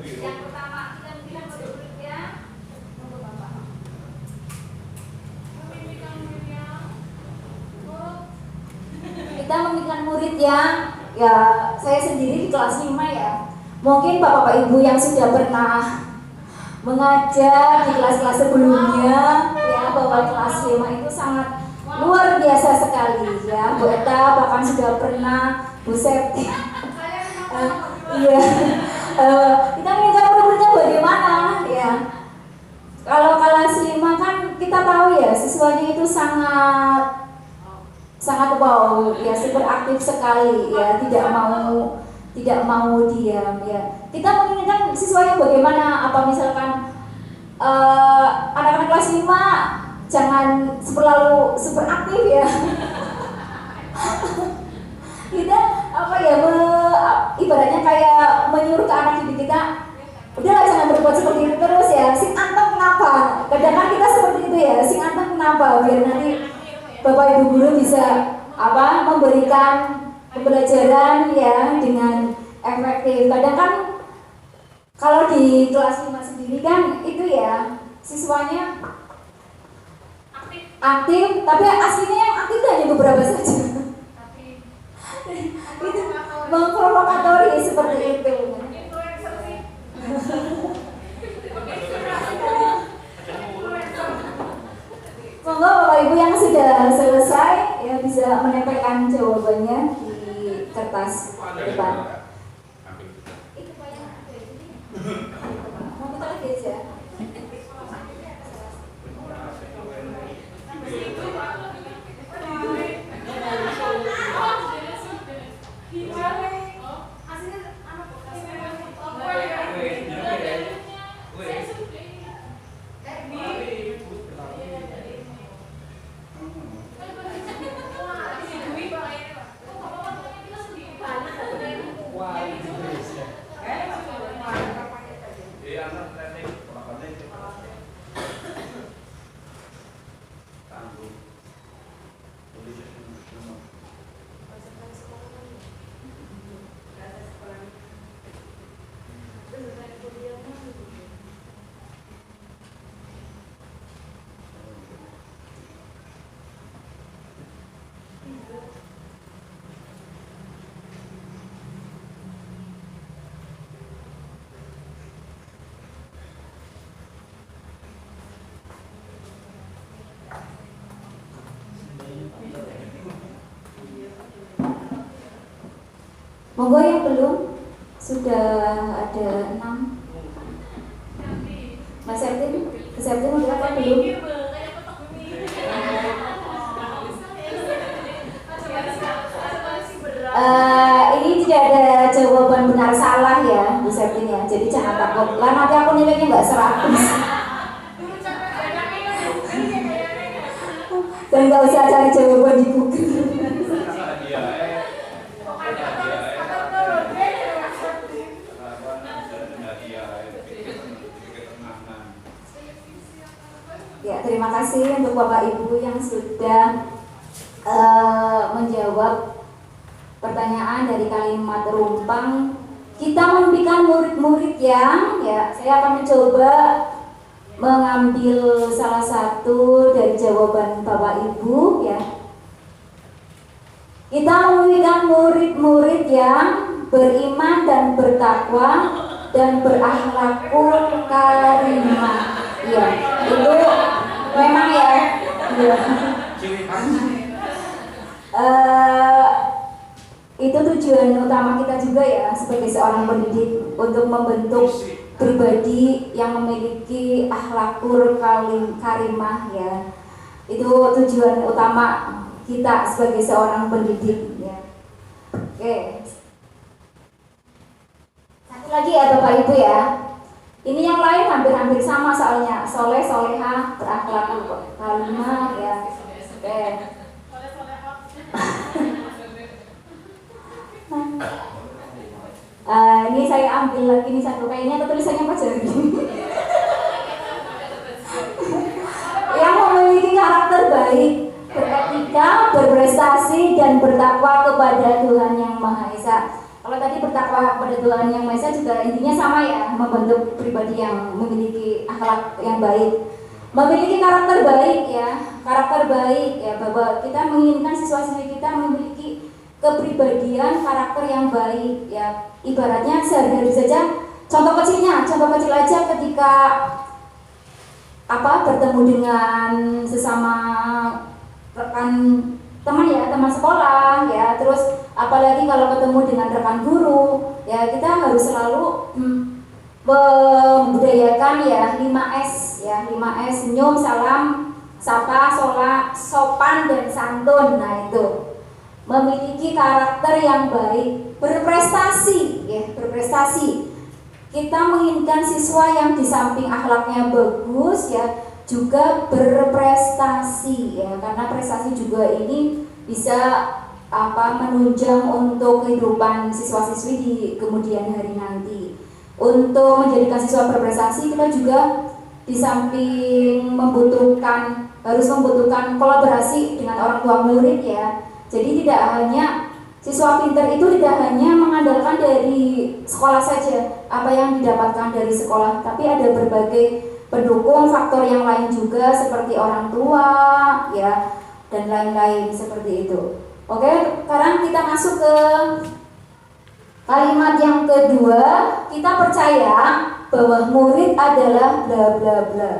Yang pertama kita memilih murid-muridnya untuk Bapak. Kita memilihkan murid yang ya saya sendiri di kelas 5 ya. Mungkin Bapak Ibu yang sudah pernah mengajar di kelas-kelas sebelumnya ya, bahwa kelas 5 itu sangat luar biasa sekali ya. Bu Eta bahkan sudah pernah, Bu Septi. Iya. Kita minta murid-muridnya bagaimana ya. Kalau kelas 5 kan kita tahu ya siswanya itu sangat wow ya, super aktif sekali ya, tidak mau diam ya. Kita menginginkan siswanya bagaimana, apa misalkan anak-anak kelas 5 jangan terlalu super aktif ya. Kita ibaratnya kayak menyuruh ke anak didik kita, udahlah jangan berbuat seperti itu terus ya. Sing anteng kenapa? Kadang-kadang kita seperti itu ya, sing anteng kenapa? Biar nanti Bapak Ibu guru bisa memberikan pembelajaran ya dengan efektif. Kadang kan kalau di kelas 5 sendiri kan itu ya siswanya aktif, tapi aslinya yang aktif hanya beberapa saja. Itu memprovokatori seperti itu. Monggo Bapak Ibu yang sudah selesai ya bisa menempelkan jawabannya di kertas depan. Mau kita lagi aja. Monggo yang belum, sudah ada 6. Mas Ertin, udah apa belum? Ini tidak ada jawaban benar salah ya, Bu Sertin ya. Jadi jangan takut. Lah nanti aku nilainya nggak 100. Dan nggak usah cari jawaban di Google. Ya, terima kasih untuk Bapak Ibu yang sudah menjawab pertanyaan dari kalimat rumpang. Kita memberikan murid-murid yang saya akan mencoba mengambil salah satu dari jawaban Bapak Ibu ya. Kita memberikan murid-murid yang beriman dan bertakwa dan berakhlakul karimah. Iya, itu memang ya. Itu tujuan utama kita juga ya sebagai seorang pendidik, untuk membentuk pribadi yang memiliki akhlakul karimah ya. Itu tujuan utama kita sebagai seorang pendidik ya. Oke. Satu lagi ya Bapak Ibu ya. Ini yang lain hampir-hampir sama soalnya. Soleh, soleha, berakhlakul karimah ya. Oke. Ini saya ambil lagi nih satu, kayaknya tulisannya apa jadi? Yang memiliki karakter baik, beretika, berprestasi dan bertakwa kepada Tuhan Yang Maha Esa. Kalau tadi bertakwa kepada Tuhan Yang Maha Esa juga intinya sama ya, membentuk pribadi yang memiliki akhlak yang baik, memiliki karakter baik ya, bahwa kita menginginkan siswa-siswi kita memiliki kepribadian karakter yang baik ya. Ibaratnya sehari-hari saja, contoh kecil aja ketika bertemu dengan sesama rekan teman sekolah ya, terus apalagi kalau ketemu dengan rekan guru ya, kita harus selalu membudayakan ya 5S ya, 5S: senyum, salam, sapa, sopan dan santun. Nah itu memiliki karakter yang baik, berprestasi ya, berprestasi. Kita menginginkan siswa yang di samping akhlaknya bagus ya, juga berprestasi ya, karena prestasi juga ini bisa menunjang untuk kehidupan siswa-siswi di kemudian hari nanti. Untuk menjadikan siswa berprestasi, kita juga di samping membutuhkan harus membutuhkan kolaborasi dengan orang tua murid ya. Jadi tidak hanya siswa pintar itu tidak hanya mengandalkan dari sekolah saja apa yang didapatkan dari sekolah, tapi ada berbagai pendukung faktor yang lain juga seperti orang tua ya dan lain-lain seperti itu. Oke, sekarang kita masuk ke kalimat yang kedua. Kita percaya bahwa murid adalah bla bla bla.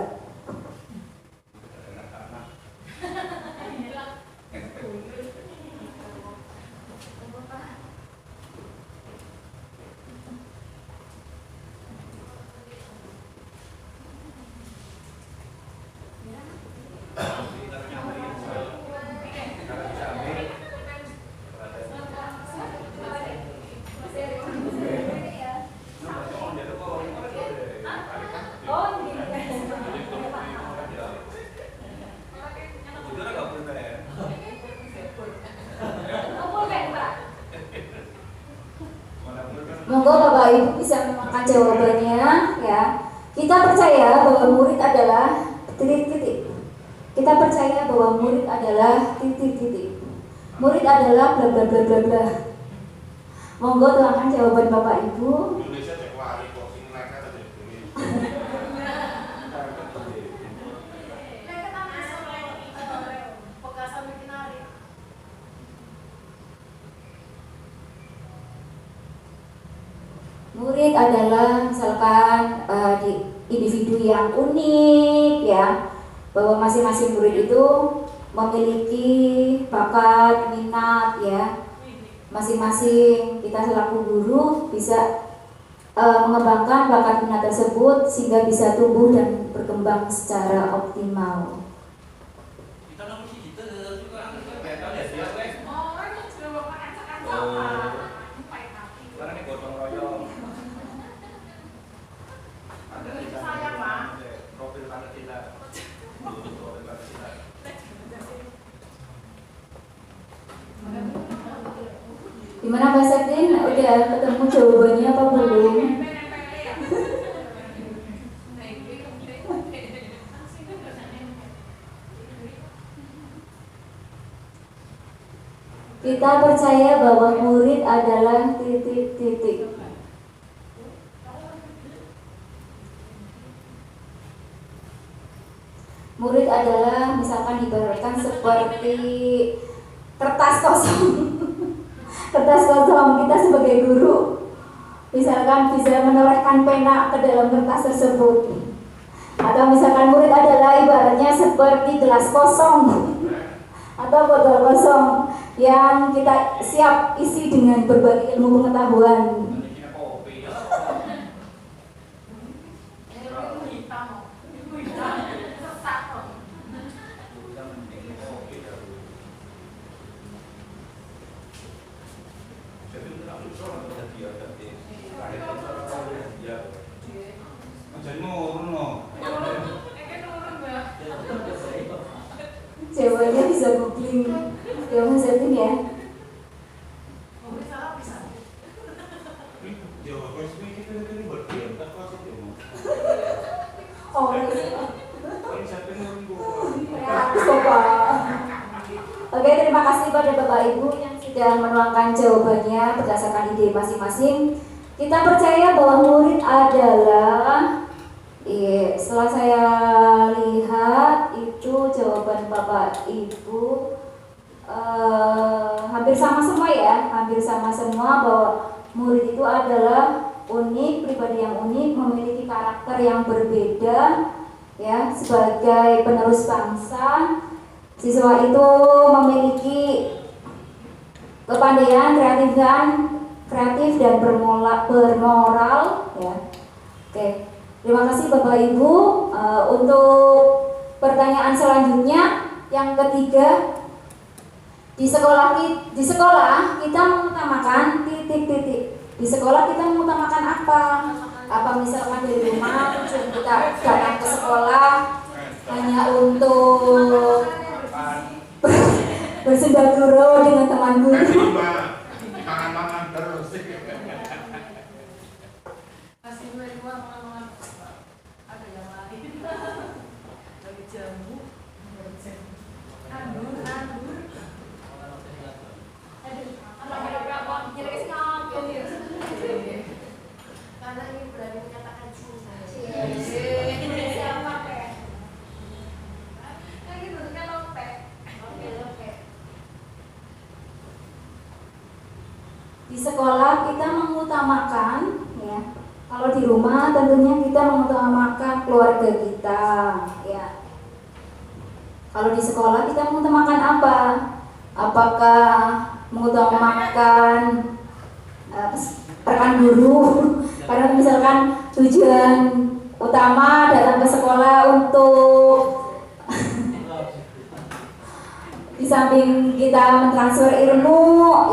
Monggo Bapak Ibu bisa memakan jawabannya ya. Kita percaya bahwa murid adalah titik-titik. Kita percaya bahwa murid adalah titik-titik. Murid adalah bla bla bla bla bla. Monggo tuangkan jawaban Bapak Ibu. Indonesia cek wari kok sing leket aja ini. Murid adalah misalkan di individu yang unik ya, bahwa masing-masing murid itu memiliki bakat, minat ya. Masing-masing kita selaku guru bisa mengembangkan bakat minat tersebut sehingga bisa tumbuh dan berkembang secara optimal. Kita nomor siji terus juga betul ya siap wes. Sekarang ini gotong royong. Ada di sana. Profil Pancasila. Profil Pancasila. Gimana Mbak Septin? Udah ketemu jawabannya apa belum? Kita percaya bahwa murid adalah titik-titik. Murid adalah misalkan ibaratkan seperti kertas kosong. Kertas kosong, kita sebagai guru misalkan bisa menorehkan pena ke dalam kertas tersebut. Atau misalkan murid adalah ibaratnya seperti gelas kosong atau botol kosong yang kita siap isi dengan berbagai ilmu pengetahuan. Jawabannya bisa googling ya Mas Edwin ya. Oh Oke, terima kasih pada Bapak Ibu yang sudah menuangkan jawabannya berdasarkan ide masing-masing. Kita percaya bahwa murid adalah setelah saya lihat itu jawaban Bapak Ibu hampir sama semua ya, hampir sama semua bahwa murid itu adalah unik, pribadi yang unik, memiliki karakter yang berbeda ya, sebagai penerus bangsa. Siswa itu memiliki kepandaian, kreatif dan bermoral ya. Oke. Terima kasih Bapak Ibu. Untuk pertanyaan selanjutnya yang ketiga, di sekolah kita mengutamakan titik-titik. Di sekolah kita mengutamakan apa? Apa misalkan dari rumah tujuan kita datang ke sekolah hanya untuk bersendaguro dengan teman guru. Makan terus. Masih ada yang lain. Bagi jamu. Di sekolah kita mengutamakan, ya. Kalau di rumah tentunya kita mengutamakan keluarga kita, ya. Kalau di sekolah kita mengutamakan apa? Apakah mengutamakan rekan guru? Karena misalkan tujuan utama datang ke sekolah untuk di samping kita mentransfer ilmu,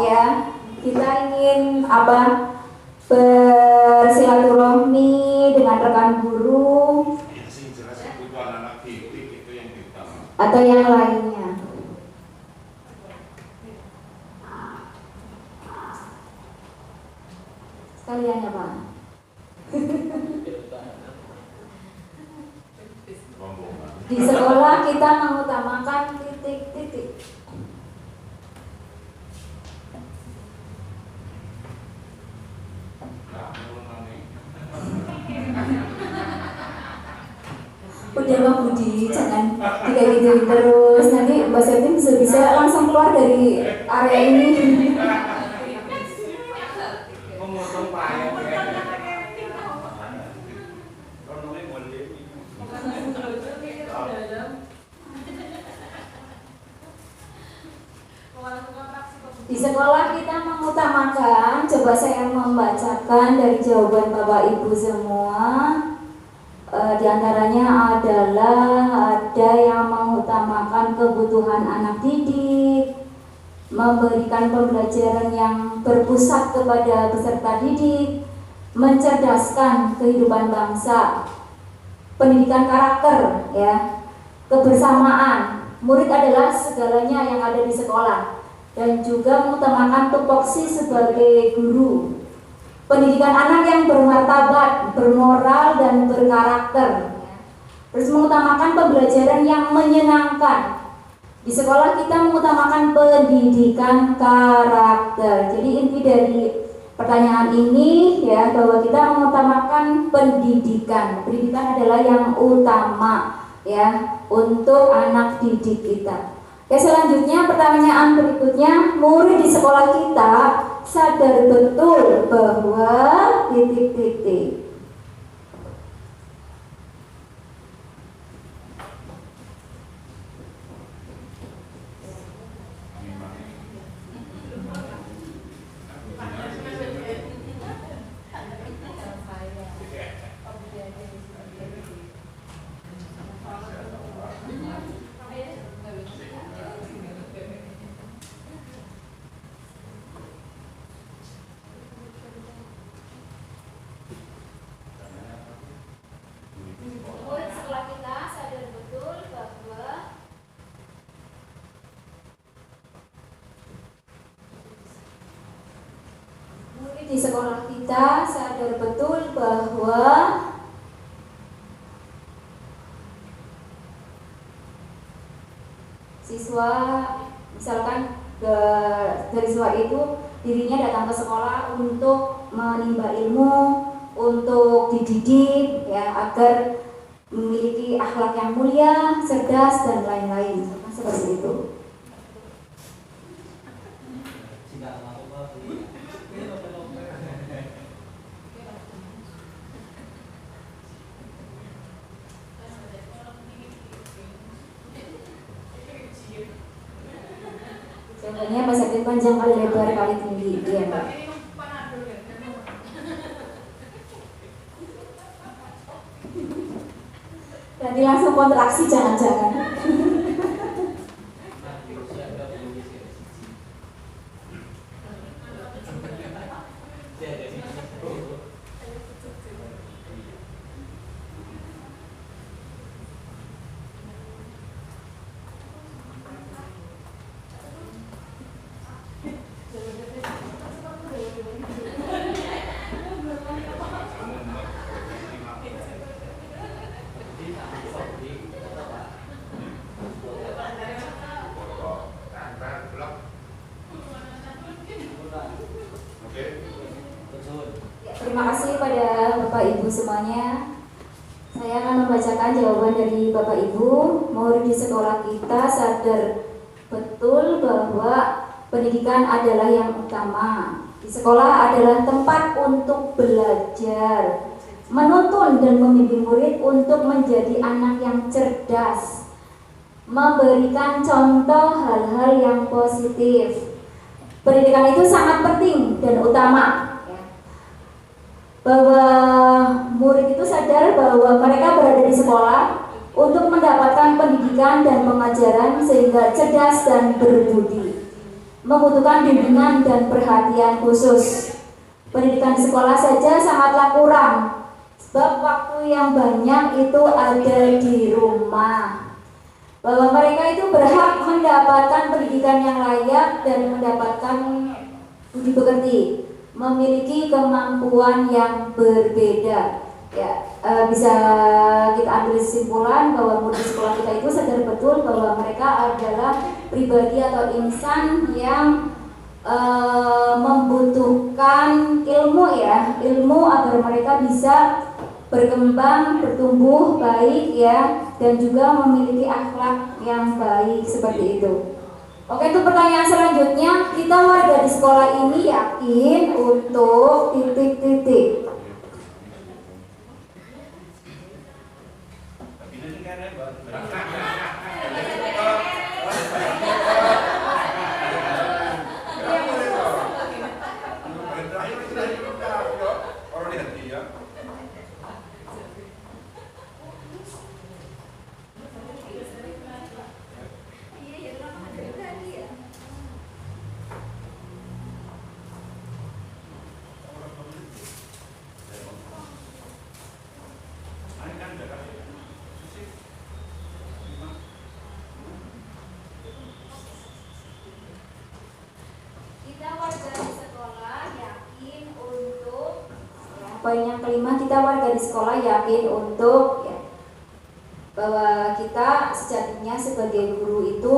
ya, kita ingin apa? Bersilaturahmi dengan rekan guru atau yang lainnya. Sekalian ya Pak. Di sekolah kita mengutamakan titik-titik. Udah Bang Budi, jangan kayak gitu terus. Nanti Mbak Septi bisa langsung keluar dari area ini. Di sekolah kita mengutamakan, coba saya membacakan dari jawaban Bapak Ibu semua. Di antaranya adalah ada yang mengutamakan kebutuhan anak didik, memberikan pembelajaran yang berpusat kepada peserta didik, mencerdaskan kehidupan bangsa, pendidikan karakter, ya, kebersamaan. Murid adalah segalanya yang ada di sekolah, dan juga mengutamakan tupoksi sebagai guru. Pendidikan anak yang bermartabat, bermoral, dan berkarakter. Terus mengutamakan pembelajaran yang menyenangkan. Di sekolah kita mengutamakan pendidikan karakter. Jadi inti dari pertanyaan ini, ya, bahwa kita mengutamakan pendidikan. Pendidikan adalah yang utama, ya, untuk anak didik kita. Oke, selanjutnya pertanyaan berikutnya, murid di sekolah kita sadar betul bahwa titik-titik. Di sekolah kita sadar betul bahwa siswa, misalkan dari siswa itu dirinya datang ke sekolah untuk menimba ilmu, untuk dididik, ya, agar memiliki akhlak yang mulia, cerdas, dan lain-lain, seperti itu. Jawabannya Pak Sekjen panjang kali lebar kali tinggi, iya Pak. Nanti langsung kontraksi, jangan-jangan. Terima kasih pada Bapak Ibu semuanya. Saya akan membacakan jawaban dari Bapak Ibu. Murid di sekolah kita sadar betul bahwa pendidikan adalah yang utama. di sekolah adalah tempat untuk belajar, menuntun dan membimbing murid untuk menjadi anak yang cerdas, memberikan contoh hal-hal yang positif. Pendidikan itu sangat penting dan utama, ya. Bahwa murid itu sadar bahwa mereka berada di sekolah untuk mendapatkan pendidikan dan pengajaran sehingga cerdas dan berbudi, membutuhkan bimbingan dan perhatian khusus. Pendidikan di sekolah saja sangatlah kurang, sebab waktu yang banyak itu ada di rumah. Bahwa mereka itu berhak mendapatkan pendidikan yang layak dan mendapatkan budi pekerti, memiliki kemampuan yang berbeda. Ya, bisa kita ambil kesimpulan bahwa murid sekolah kita itu sadar betul bahwa mereka adalah pribadi atau insan yang membutuhkan ilmu, ya, ilmu agar mereka bisa berkembang, bertumbuh baik, ya, dan juga memiliki akhlak yang baik seperti itu. Oke, untuk pertanyaan selanjutnya, kita warga di sekolah ini yakin untuk titik-titik. Poin yang kelima, kita warga di sekolah yakin untuk, ya, bahwa kita sejatinya sebagai guru itu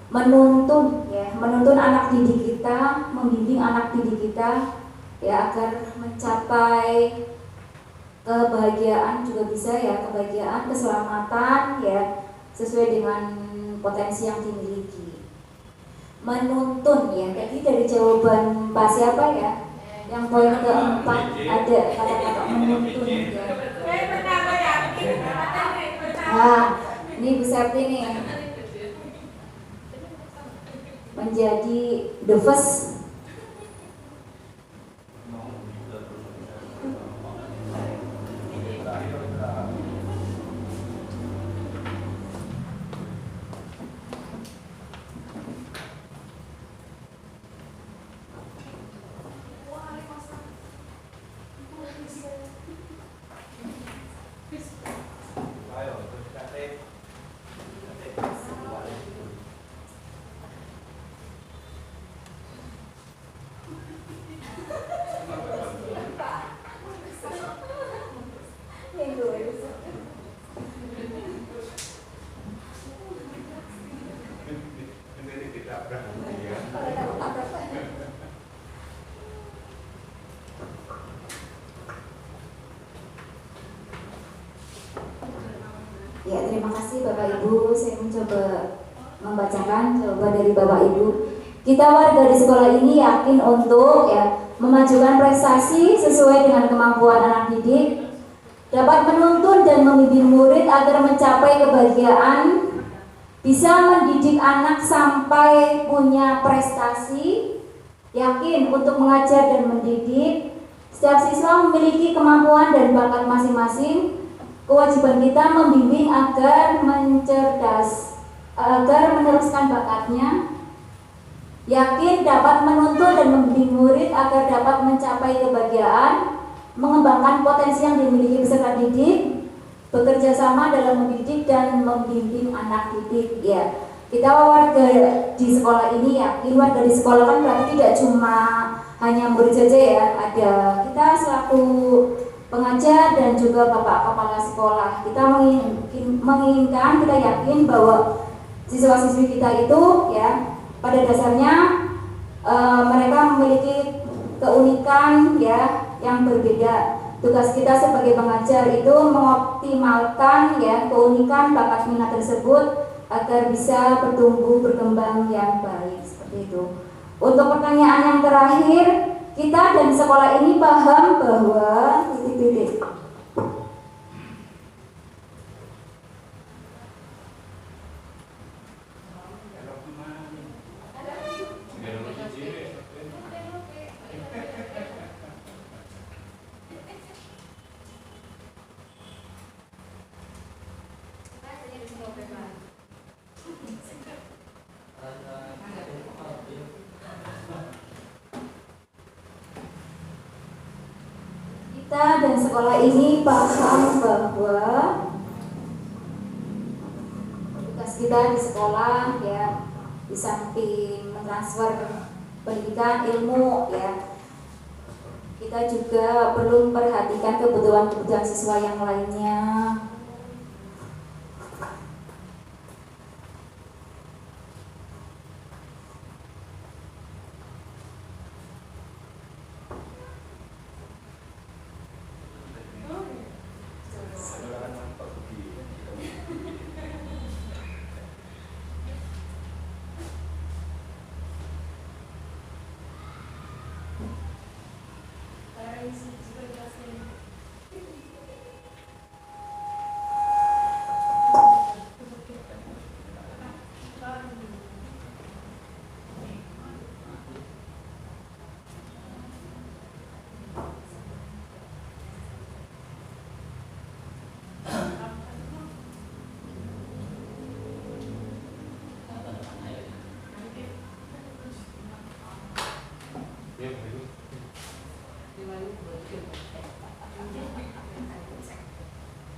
menuntun, ya, menuntun anak didik kita, membimbing anak didik kita, ya, agar mencapai kebahagiaan juga bisa, ya, kebahagiaan, keselamatan, ya, sesuai dengan potensi yang dimiliki. Menuntun, ya, jadi dari jawaban Pak siapa, ya? Yang poin keempat ada kata-kata menuntun, ya. Nah, ini Bu Septi nih menjadi the first. Ya, terima kasih Bapak Ibu. Saya mencoba membacakan jawaban dari Bapak Ibu. Kita warga di sekolah ini yakin untuk, ya, memajukan prestasi sesuai dengan kemampuan anak didik, dapat menuntun dan membimbing murid agar mencapai kebahagiaan, bisa mendidik anak sampai punya prestasi, yakin untuk mengajar dan mendidik. Setiap siswa memiliki kemampuan dan bakat masing-masing. Kewajiban kita membimbing agar agar meneruskan bakatnya. Yakin dapat menuntun dan membimbing murid agar dapat mencapai kebahagiaan, mengembangkan potensi yang dimiliki peserta didik, bekerja sama dalam mendidik dan membimbing anak didik. Ya, kita warga di sekolah ini yakin, warga di sekolah kan berarti tidak cuma hanya murid saja, ya. Ada kita selaku pengajar dan juga bapak kepala sekolah. Kita menginginkan, kita yakin bahwa siswa-siswi kita itu, ya, pada dasarnya mereka memiliki keunikan, ya, yang berbeda. Tugas kita sebagai pengajar itu mengoptimalkan, ya, keunikan bakat minat tersebut agar bisa bertumbuh berkembang yang baik, seperti itu. Untuk pertanyaan yang terakhir, kita dan sekolah ini paham bahwa titik-titik. Kita dan sekolah ini paham bahwa tugas kita di sekolah ya, di samping mentransfer pendidikan ilmu ya, kita juga perlu memperhatikan kebutuhan-kebutuhan siswa yang lainnya.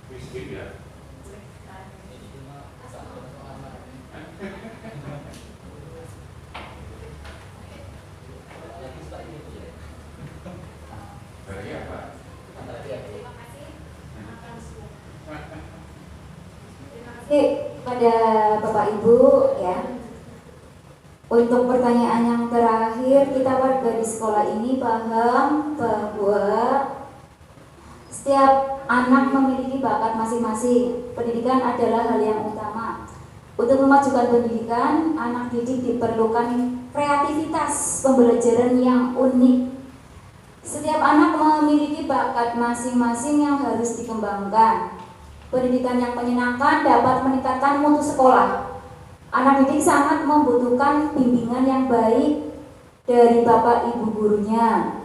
Miskin ya. Dari apa? Pada Bapak Ibu ya, untuk pertanyaan yang terakhir, kita warga di sekolah ini paham bahwa setiap anak memiliki bakat masing-masing. Pendidikan adalah hal yang utama. Untuk memajukan pendidikan, anak didik diperlukan kreativitas pembelajaran yang unik. Setiap anak memiliki bakat masing-masing yang harus dikembangkan. Pendidikan yang menyenangkan dapat meningkatkan mutu sekolah. Anak didik sangat membutuhkan bimbingan yang baik dari bapak ibu gurunya.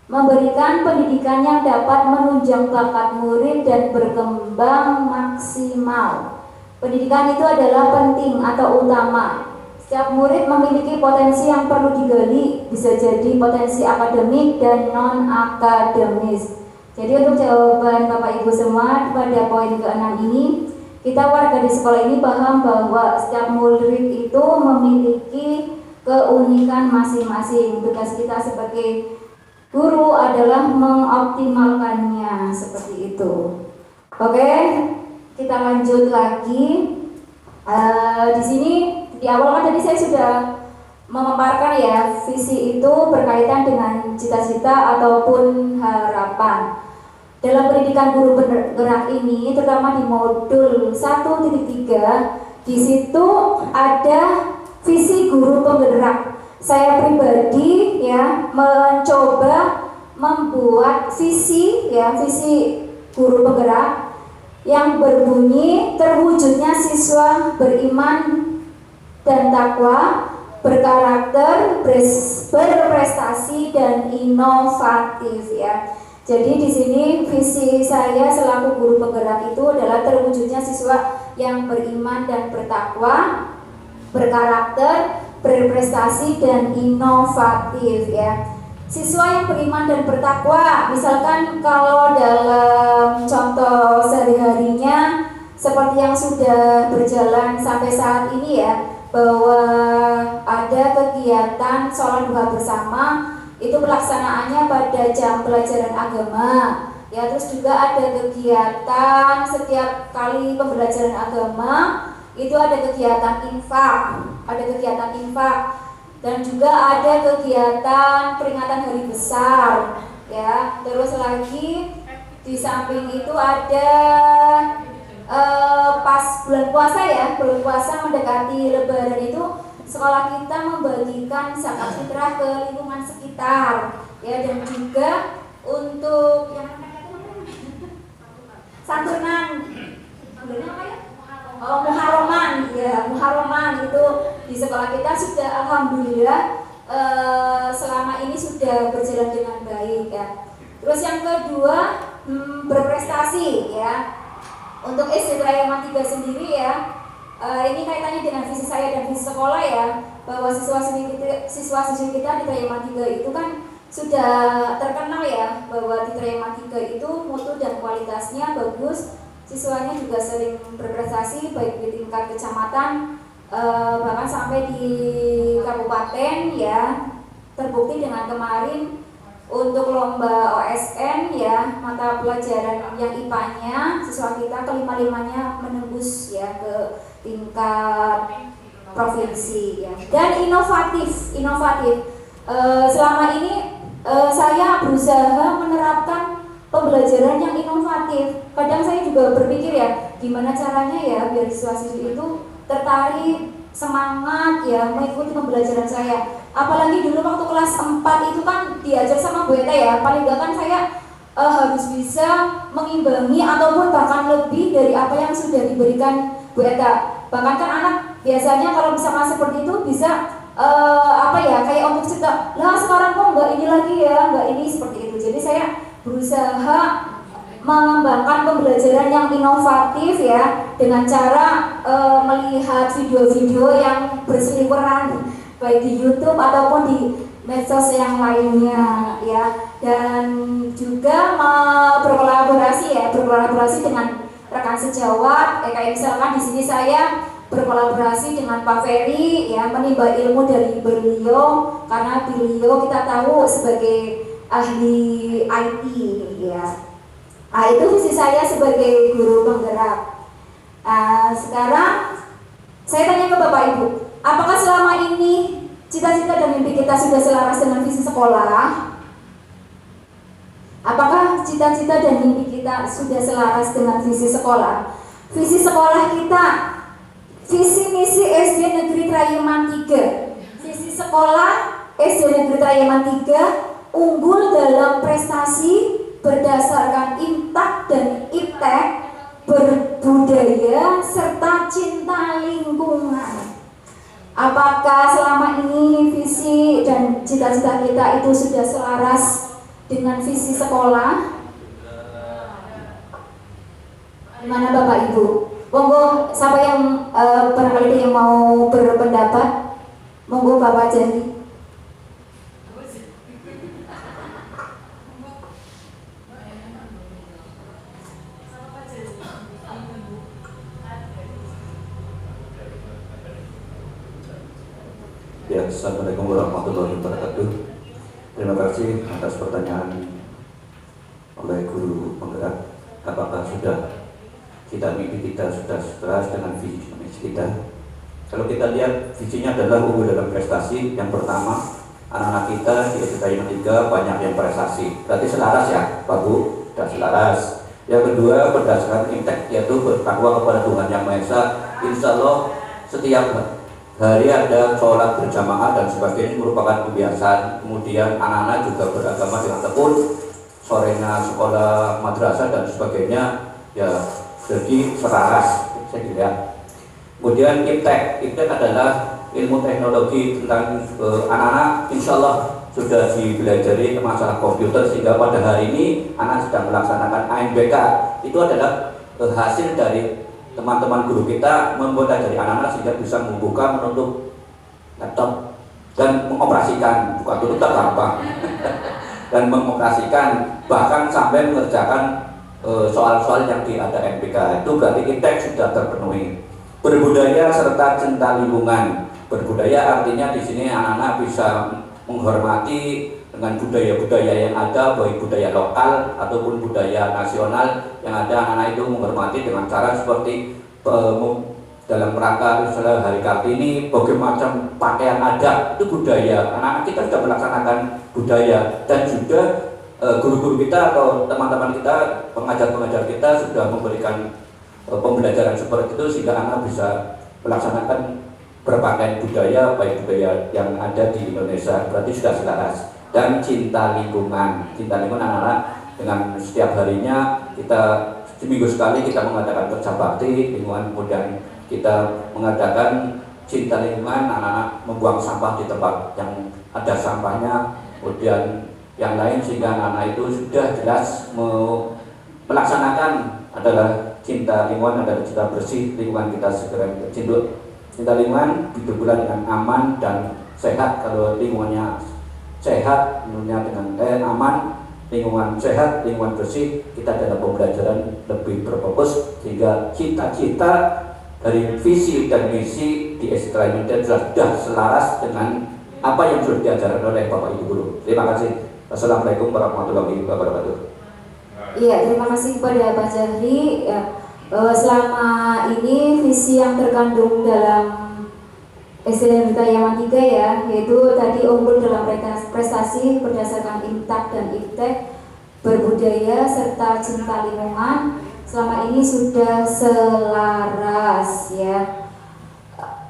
Memberikan pendidikan yang dapat menunjang bakat murid dan berkembang maksimal. Pendidikan itu adalah penting atau utama. Setiap murid memiliki potensi yang perlu digali, bisa jadi potensi akademik dan non-akademis. Jadi untuk jawaban Bapak Ibu semua pada poin ke-6 ini, kita warga di sekolah ini paham bahwa setiap murid itu memiliki keunikan masing-masing. Tugas kita sebagai guru adalah mengoptimalkannya seperti itu. Oke, kita lanjut lagi. Di sini di awal kan tadi saya sudah memaparkan ya, visi itu berkaitan dengan cita-cita ataupun harapan. Dalam pendidikan guru bergerak ini, terutama di modul 1.3, di situ ada visi guru penggerak. Saya pribadi ya mencoba membuat visi guru penggerak yang berbunyi terwujudnya siswa beriman dan takwa, berkarakter, berprestasi dan inovatif ya. Jadi di sini visi saya selaku guru penggerak itu adalah terwujudnya siswa yang beriman dan bertakwa, berkarakter, berprestasi dan inovatif ya. Siswa yang beriman dan bertakwa, misalkan kalau dalam contoh sehari-harinya seperti yang sudah berjalan sampai saat ini ya, bahwa ada kegiatan sholat duha bersama, itu pelaksanaannya pada jam pelajaran agama ya. Terus juga ada kegiatan setiap kali pembelajaran agama itu ada kegiatan infak, dan juga ada kegiatan peringatan hari besar ya. Terus lagi di samping itu ada pas bulan puasa mendekati lebaran itu sekolah kita membagikan zakat fitrah ke lingkungan sekitar ya, dan juga untuk yang santunan muharraman ya, muharraman itu di sekolah kita sudah alhamdulillah selama ini sudah berjalan dengan baik ya. Terus yang kedua berprestasi ya. Untuk SD Trayaman 3 sendiri ya, ini kaitannya dengan visi saya dan visi sekolah ya, bahwa siswa-siswi kita di Trayaman 3 itu kan sudah terkenal ya, bahwa di Trayaman 3 itu mutu dan kualitasnya bagus, siswanya juga sering berprestasi baik di tingkat kecamatan bahkan sampai di kabupaten ya. Terbukti dengan kemarin untuk lomba OSN ya, mata pelajaran yang IPA-nya siswa kita kelima-limanya menembus ya ke tingkat provinsi ya. Dan inovatif. Selama ini saya berusaha menerapkan pembelajaran yang inovatif. Kadang saya juga berpikir ya, gimana caranya ya biar siswa-siswi itu tertarik, semangat ya mengikuti pembelajaran saya. Apalagi dulu waktu kelas 4 itu kan diajar sama Bu Eta ya, paling enggak kan saya harus bisa mengimbangi ataupun bahkan lebih dari apa yang sudah diberikan Bu Eta. Bahkan kan anak biasanya kalau misalkan seperti itu bisa kayak untuk cerita, lah sekarang kok enggak ini lagi ya, enggak ini, seperti itu. Jadi saya berusaha mengembangkan pembelajaran yang inovatif ya, dengan cara melihat video-video yang berseliweran baik di YouTube ataupun di medsos yang lainnya ya, dan juga berkolaborasi dengan rekan sejawat. Kayak misalkan di sini saya berkolaborasi dengan Pak Ferry ya, menimba ilmu dari beliau karena beliau kita tahu sebagai ahli IT ya. Itu visi saya sebagai guru penggerak. Sekarang saya tanya ke Bapak Ibu, apakah selama ini cita-cita dan mimpi kita sudah selaras dengan visi sekolah? Apakah cita-cita dan mimpi kita sudah selaras dengan visi sekolah? Visi sekolah kita, visi misi SD Negeri Trayaman 3. Visi sekolah SD Negeri Trayaman 3 unggul dalam prestasi berdasarkan IMTAK dan IPTEK, berbudaya serta cinta lingkungan. Apakah selama ini visi dan cita-cita kita itu sudah selaras dengan visi sekolah? Gimana Bapak Ibu? Monggo siapa yang barangkali yang mau berpendapat, monggo Bapak Jandi. Ya, Assalamualaikum warahmatullahi wabarakatuh. Terima kasih atas pertanyaan oleh guru penggerak. Apakah sudah mimpi kita sudah selaras dengan visi kita? Kalau kita lihat visinya adalah unggul dalam prestasi. Yang pertama, anak-anak kita di SD Trayaman 3 banyak yang prestasi. Berarti selaras ya, Pak Bu? Sudah selaras. Yang kedua, berdasarkan IMTEK, yaitu bertakwa kepada Tuhan Yang Maha Esa. Insya Allah setiap hari ada sholat berjamaah dan sebagainya merupakan kebiasaan. Kemudian anak-anak juga beragama dengan tekun, sorenya sekolah madrasah dan sebagainya ya, jadi selaras saya kira. Kemudian IPTEK adalah ilmu teknologi tentang anak-anak, insya Allah sudah dipelajari masalah komputer, sehingga pada hari ini anak sedang melaksanakan ANBK. Itu adalah hasil dari teman-teman guru kita mempelajari anak-anak sehingga bisa membuka, menutup laptop dan mengoperasikan, buka tutup tak gampang dan mengoperasikan, bahkan sampai mengerjakan soal-soal yang ada MPK. Itu berarti IPTEK sudah terpenuhi. Berbudaya serta cinta lingkungan. Berbudaya artinya di sini anak-anak bisa menghormati dengan budaya-budaya yang ada, baik budaya lokal ataupun budaya nasional yang ada. Anak-anak itu menghormati dengan cara seperti dalam rangka misalnya Hari Kartini, bagaimana macam pakaian adat, itu budaya. Anak-anak kita sudah melaksanakan budaya, dan juga guru-guru kita atau teman-teman kita, pengajar-pengajar kita sudah memberikan pembelajaran seperti itu sehingga anak bisa melaksanakan berpakaian budaya, baik budaya yang ada di Indonesia. Berarti sudah selaras. dan cinta lingkungan. Cinta lingkungan anak-anak dengan setiap harinya kita seminggu sekali kita mengadakan kerja bakti lingkungan, kemudian kita mengadakan cinta lingkungan, anak-anak membuang sampah di tempat yang ada sampahnya, kemudian yang lain, sehingga anak-anak itu sudah jelas melaksanakan adalah cinta lingkungan, adalah cinta bersih lingkungan kita segera cinta lingkungan hidup pula dengan aman dan sehat. Kalau lingkungannya sehat, tentunya dengan aman, lingkungan sehat, lingkungan bersih, kita dalam pembelajaran lebih berfokus, sehingga cita-cita dari visi dan misi di STI Medan sudah selaras dengan apa yang sudah diajarkan oleh Bapak Ibu Guru. Terima kasih. Assalamualaikum warahmatullahi wabarakatuh. Iya, terima kasih kepada Pak Jahri ya, bahwa selama ini visi yang terkandung dalam SDN Yaman 3 ya, yaitu tadi unggul dalam prestasi berdasarkan IMTAK dan IPTEK, berbudaya serta cinta lingkungan, selama ini sudah selaras ya.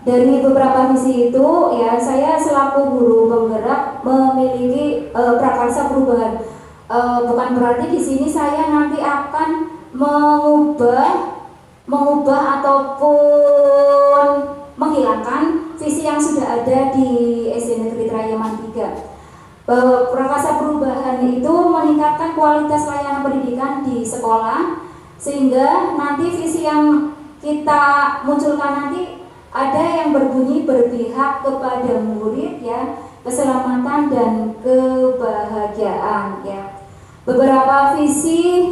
Dari beberapa visi itu ya, saya selaku guru penggerak memiliki prakarsa perubahan. Bukan berarti di sini saya nanti akan mengubah ataupun menghilangkan visi yang sudah ada di SD Negeri Trayaman 3. Bahwa prakarsa perubahan itu meningkatkan kualitas layanan pendidikan di sekolah, sehingga nanti visi yang kita munculkan nanti ada yang berbunyi berpihak kepada murid ya, keselamatan dan kebahagiaan ya. Beberapa visi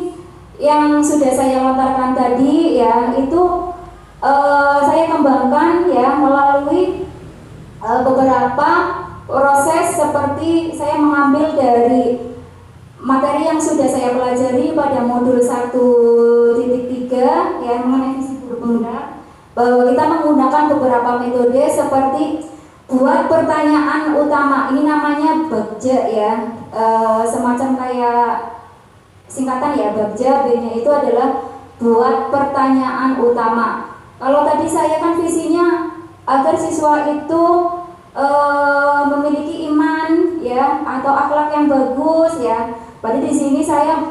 yang sudah saya lontarkan tadi ya, itu saya kembangkan ya melalui beberapa proses, seperti saya mengambil dari materi yang sudah saya pelajari pada modul 1.3 ya, mengenai visi guru penggerak, bahwa kita menggunakan beberapa metode seperti buat pertanyaan utama. Ini namanya Bagja ya, semacam kayak singkatan ya, Bagja. B-nya itu adalah buat pertanyaan utama. Kalau tadi saya kan visinya agar siswa itu memiliki iman ya, atau akhlak yang bagus ya. Berarti di sini saya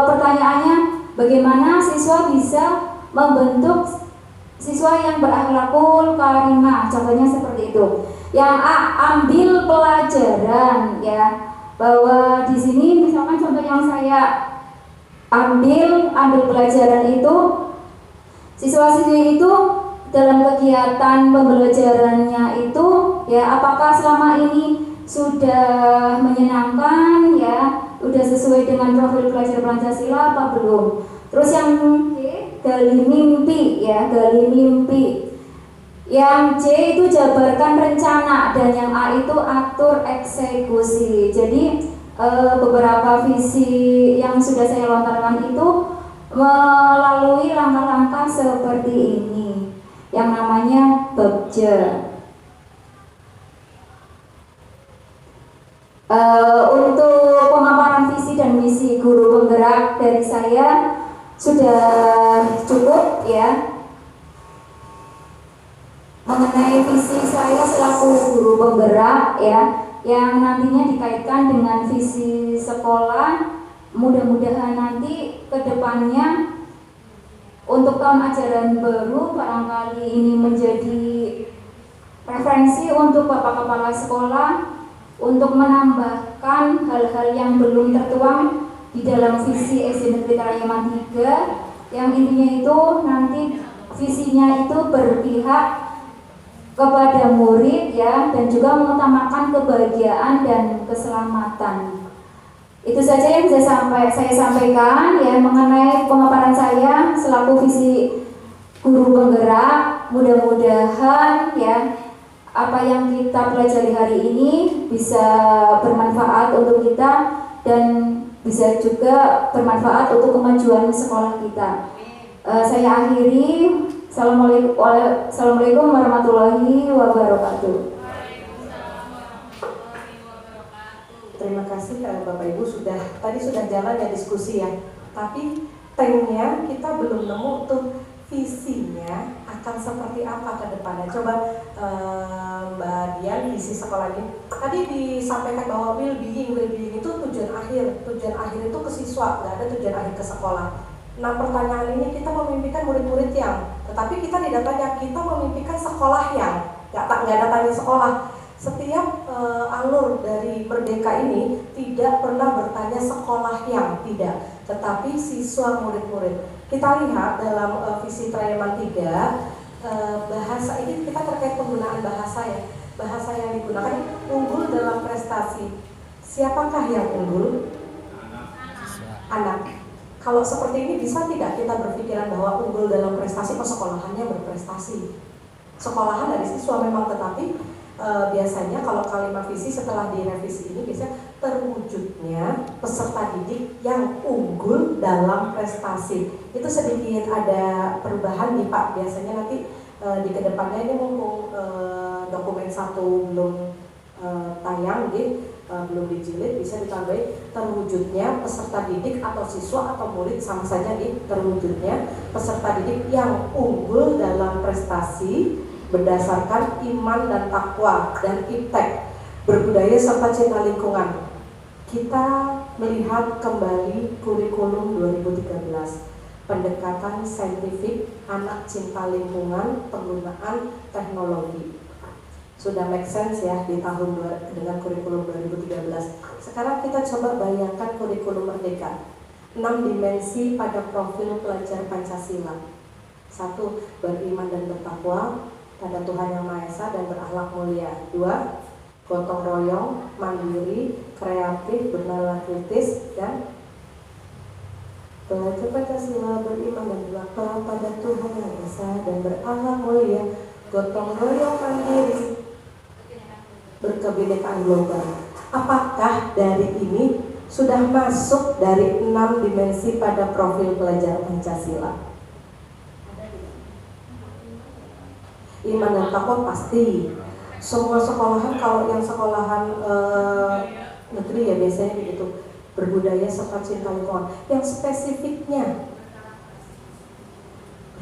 pertanyaannya, bagaimana siswa bisa membentuk siswa yang berakhlakul karimah, contohnya seperti itu. Yang A, ambil pelajaran ya, bahwa di sini misalkan contoh yang saya ambil pelajaran itu, siswa-siswi itu dalam kegiatan pembelajarannya itu ya, apakah selama ini sudah menyenangkan ya, sudah sesuai dengan profil pelajar Pancasila apa belum. Terus yang gali mimpi ya, gali mimpi. Yang C itu jabarkan rencana, dan yang A itu atur eksekusi. Jadi beberapa visi yang sudah saya lontarkan itu melalui langkah-langkah seperti ini yang namanya Bagja. Untuk pemaparan visi dan misi guru penggerak dari saya sudah cukup ya. Mengenai visi saya selaku guru penggerak ya, yang nantinya dikaitkan dengan visi sekolah, mudah-mudahan nanti ke depannya untuk tahun ajaran baru barangkali ini menjadi referensi untuk Bapak Kepala Sekolah untuk menambahkan hal-hal yang belum tertuang di dalam visi SD Negeri Trayaman 3, yang intinya itu nanti visinya itu berpihak kepada murid ya, dan juga mengutamakan kebahagiaan dan keselamatan. Itu saja yang saya sampaikan ya mengenai pemaparan saya selaku visi guru penggerak. Mudah-mudahan ya apa yang kita pelajari hari ini bisa bermanfaat untuk kita dan bisa juga bermanfaat untuk kemajuan sekolah kita. Saya akhiri. Assalamualaikum warahmatullahi wabarakatuh. Terima kasih Bapak Ibu, tadi sudah jalan ya diskusi ya. Tapi temanya kita belum nemu tuh visinya akan seperti apa ke depannya. Coba Mbak Dian bisa visi sekolah ini. Tadi disampaikan bahwa well-being itu tujuan akhir itu ke siswa, nggak ada tujuan akhir ke sekolah. Nah, pertanyaan ini kita memimpikan murid-murid yang, tetapi kita tidak tanya, kita memimpikan sekolah yang, nggak ada tanya sekolah. Setiap alur dari Merdeka ini tidak pernah bertanya sekolah yang, tidak, tetapi siswa murid-murid. Kita lihat dalam visi Traeman 3, bahasa ini kita terkait penggunaan bahasa ya. Bahasa yang digunakan unggul dalam prestasi. Siapakah yang unggul? Anak. Kalau seperti ini bisa tidak kita berpikiran bahwa unggul dalam prestasi sekolahannya berprestasi? Sekolahan dari siswa memang, tetapi biasanya kalau kalimat visi setelah direvisi ini biasanya terwujudnya peserta didik yang unggul dalam prestasi. Itu sedikit ada perubahan nih Pak, biasanya nanti di kedepannya ini mumpung dokumen 1 belum tayang gitu, belum dijilid, bisa ditambahin terwujudnya peserta didik atau siswa atau murid sama saja nih, terwujudnya peserta didik yang unggul dalam prestasi berdasarkan iman dan takwa dan iptek, berbudaya serta cinta lingkungan. Kita melihat kembali kurikulum 2013, pendekatan saintifik, anak cinta lingkungan, penggunaan teknologi. Sudah make sense ya di tahun dengan kurikulum 2013. Sekarang kita coba bayangkan kurikulum Merdeka. 6 dimensi pada profil pelajar Pancasila. 1. Beriman dan bertakwa pada Tuhan Yang Maha Esa dan berakhlak mulia. 2. Gotong royong, mandiri, kreatif, bernalar kritis, dan pelajar Pancasila beriman dan bertakwa pada Tuhan Yang Maha Esa dan berakhlak mulia. Gotong royong, mandiri, berkebinekaan global. Apakah dari ini sudah masuk dari 6 dimensi pada profil pelajar Pancasila? Iman dan takwa pasti. Semua sekolahan, kalau yang sekolahan negeri ya biasanya begitu, berbudaya serta cinta lingkungan. Yang spesifiknya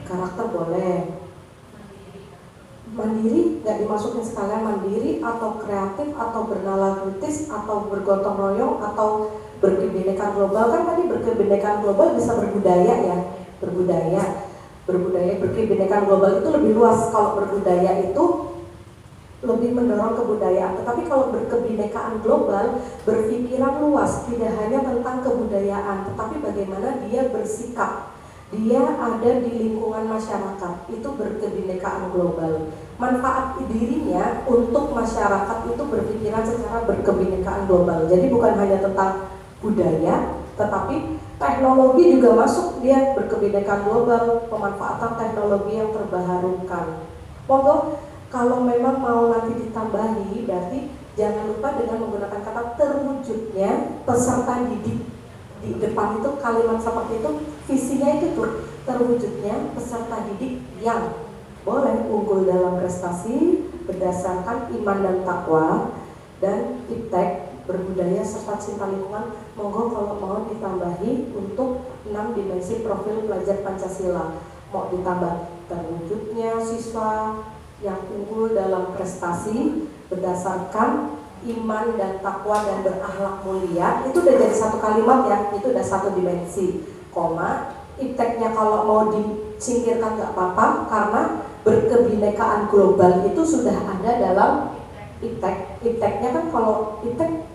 karakter boleh. Mandiri nggak dimasukin sekalian, mandiri atau kreatif atau bernalar kritis atau bergotong royong atau berkebinekaan global. Kan tadi berkebinekaan global bisa berbudaya ya, berbudaya berkebinekaan global itu lebih luas. Kalau berbudaya itu lebih mendorong kebudayaan, tetapi kalau berkebinekaan global berpikiran luas, tidak hanya tentang kebudayaan, tetapi bagaimana dia bersikap. Dia ada di lingkungan masyarakat, itu berkebinekaan global. Manfaat dirinya untuk masyarakat itu berpikiran secara berkebinekaan global. Jadi bukan hanya tentang budaya, tetapi teknologi juga masuk, dia berkebinekaan global, pemanfaatan teknologi yang terbarukan. Monggo, kalau memang mau nanti ditambahi, berarti jangan lupa dengan menggunakan kata terwujudnya peserta didik. Di depan itu kalimat seperti itu, visinya itu tuh, terwujudnya peserta didik yang boleh unggul dalam prestasi berdasarkan iman dan takwa dan iptek, berbudaya serta cinta lingkungan. Monggo kalau mau ditambahi untuk 6 dimensi profil pelajar Pancasila. Mau ditambah terwujudnya siswa yang unggul dalam prestasi berdasarkan iman dan takwa dan berakhlak mulia, itu udah jadi satu kalimat ya, itu udah satu dimensi. Koma, ipteknya kalau mau disingkirkan nggak apa-apa karena berkebinekaan global itu sudah ada dalam iptek. Ipteknya kan kalau iptek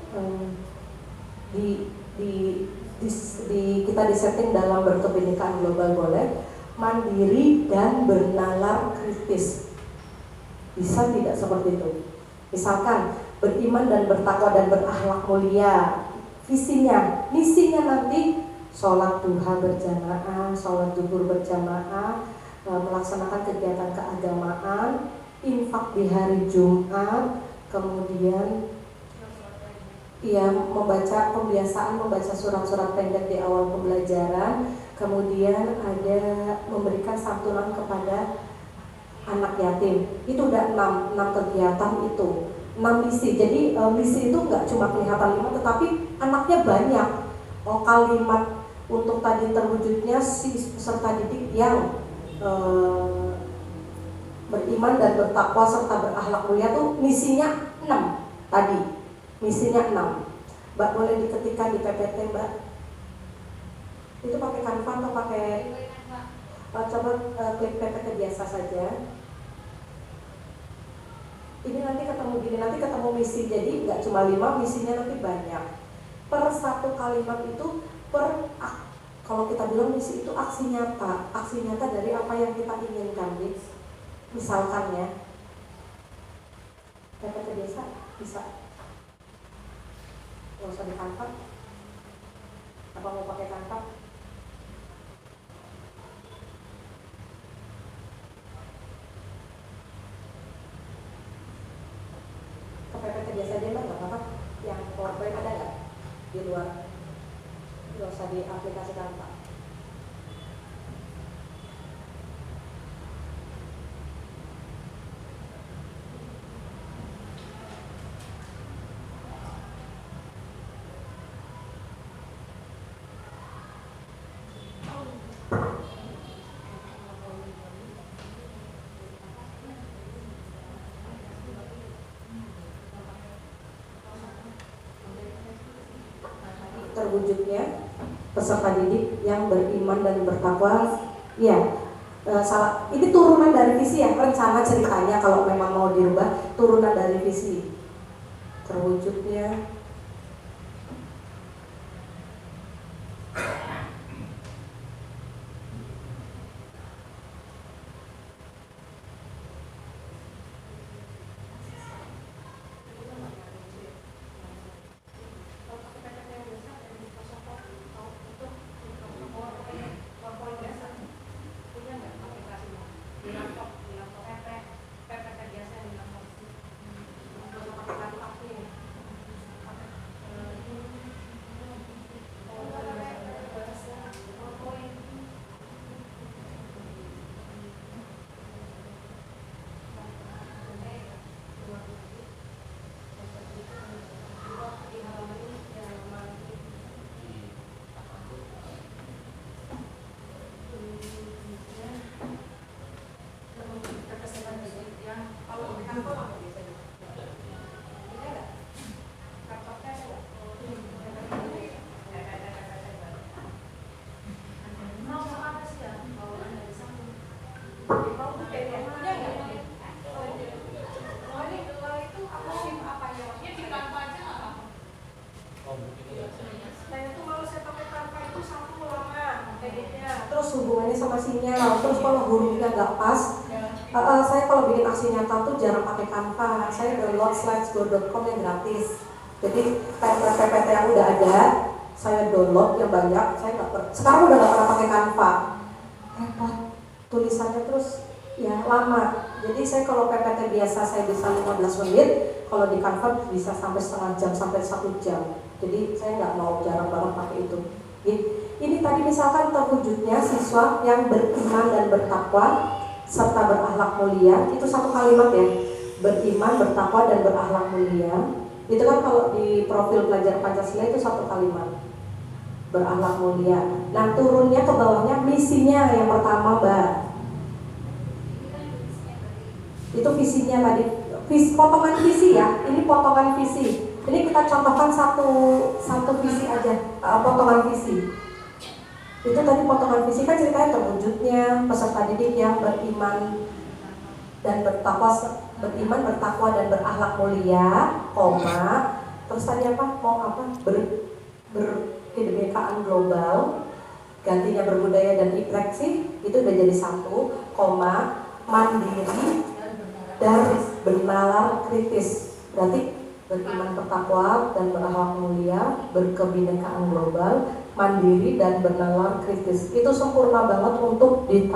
kita disetting dalam berkebinekaan global boleh, mandiri dan bernalar kritis. Bisa tidak seperti itu? Misalkan beriman dan bertakwa dan berakhlak mulia, visinya, misinya nanti sholat duha berjamaah, sholat zuhur berjamaah, melaksanakan kegiatan keagamaan, infak di hari Jumat, kemudian membaca, pembiasaan membaca surat-surat pendek di awal pembelajaran, kemudian ada memberikan santunan kepada anak yatim. Itu udah 6 kegiatan itu, 6 misi. Jadi misi itu nggak cuma kelihatan 5, tetapi anaknya banyak. Kalimat untuk tadi terwujudnya si peserta didik yang beriman dan bertakwa serta berakhlak mulia tuh misinya 6 tadi. Misinya 6. Mbak boleh diketikkan di PPT Mbak. Itu pakai Canva atau pakai coba klik PPT biasa saja. Ini nanti ketemu gini, nanti ketemu misi. Jadi nggak cuma 5, misinya nanti banyak. Per satu kalimat itu kalau kita bilang misi itu aksi nyata dari apa yang kita inginkan, gitu. Misalkan ya, PPT biasa bisa, nggak usah di Canva. Apa mau pakai Canva? Ke PPT biasa aja Mbak, nggak apa-apa. Yang PowerPoint ada nggak di luar? Nggak usah di aplikasi Canva. Terwujudnya peserta didik yang beriman dan bertakwa, ya salah. Ini turunan dari visi ya, rencana ceritanya kalau memang mau dirubah, turunan dari visi. Terwujudnya terus hubungannya sama sinyal, terus kalau hurufnya nggak pas, saya kalau bikin aksi nyata tuh jarang pakai Canva. Saya download slides.go.com yang gratis. Jadi PPT yang udah ada, saya download yang banyak. Saya sekarang udah nggak pernah pakai Canva. Repot, tulisannya terus ya lama. Jadi saya kalau PPT biasa saya bisa 15 menit, kalau di Canva bisa sampai setengah jam sampai 1 jam. Jadi saya nggak mau, jarang banget pakai itu. Ini tadi misalkan terwujudnya siswa yang beriman dan bertakwa serta berakhlak mulia, itu satu kalimat ya, beriman, bertakwa dan berakhlak mulia. Itu kan kalau di profil pelajar Pancasila itu satu kalimat, berakhlak mulia. Nah turunnya ke bawahnya misinya yang pertama Mbak. Itu visinya tadi, potongan visi ya, ini potongan visi. Ini kita contohkan satu visi aja, potongan visi. Itu tadi potongan visi kan ceritanya terwujudnya peserta didik yang beriman dan bertakwa dan berakhlak mulia, koma. Terus tadi apa? Mau apa? Berkebinekaan global, gantinya berbudaya dan interaksi, itu udah jadi 1, koma, mandiri dan bernalar kritis. Berarti beriman, bertakwa dan berakhlak mulia, berkebinekaan global, mandiri dan bernalar kritis. Itu sempurna banget untuk di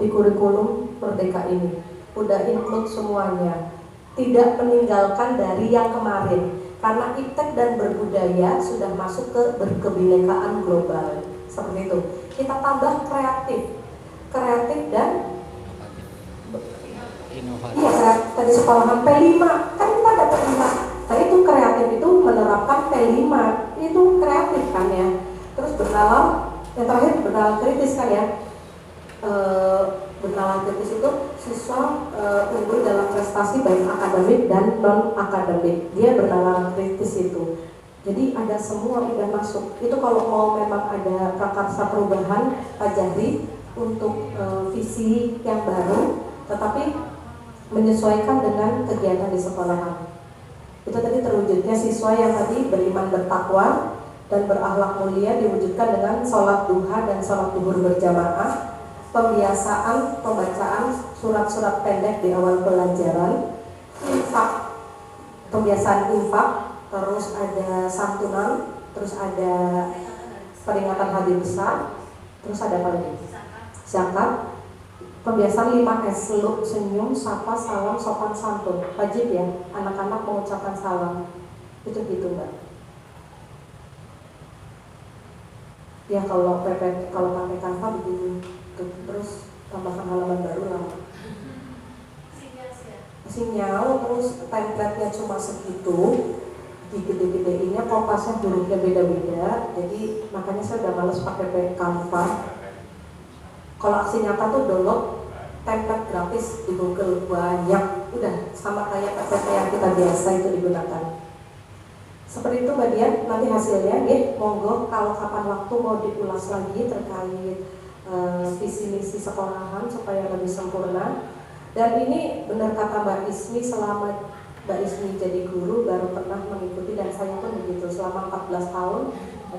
kurikulum Merdeka ini. Udah include semuanya, tidak meninggalkan dari yang kemarin. Karena iptek dan berbudaya sudah masuk ke berkebinekaan global. Seperti itu. Kita tambah kreatif dan inovatif. Iya, tadi sekolahan P5 kan kita dapat 5. Saya itu kreatif itu menerapkan P5. Itu kreatif kan ya. Terus bernalar, yang terakhir bernalar kritis kan ya. Bernalar kritis itu siswa unggul dalam prestasi baik akademik dan non akademik. Dia bernalar kritis itu. Jadi ada semua udah masuk. Itu kalau mau memang ada prakarsa perubahan Pak Jahri untuk visi yang baru, tetapi menyesuaikan dengan kegiatan di sekolahan. Itu tadi terwujudnya siswa yang tadi beriman bertakwa dan berakhlak mulia diwujudkan dengan sholat duha dan sholat duhur berjamaah, pembiasaan pembacaan surat-surat pendek di awal pelajaran, infak, pembiasaan infak, terus ada santunan, terus ada peringatan hari besar, terus ada apa lagi? Zakat, pembiasaan 5S, seluk, senyum, sapa, salam, sopan santun. Wajib ya, anak-anak mengucapkan salam. Itu gitu Mbak. Ya kalau pakai Canva begini, terus tambahkan halaman baru lama. Sinyal, terus template-nya cuma segitu, digede-gedeinnya, kompasnya hurufnya beda-beda. Jadi makanya saya udah males pakai Canva. Kalau aksi nyata tuh download template gratis di Google banyak, udah sama kayak PPT yang kita biasa itu digunakan. Seperti itu Mbak Dian, nanti hasilnya ya monggo kalau kapan waktu mau diulas lagi terkait visi misi sekolahan supaya lebih sempurna. Dan ini benar kata Mbak Ismi, selama Mbak Ismi jadi guru baru pernah mengikuti, dan saya pun begitu selama 14 tahun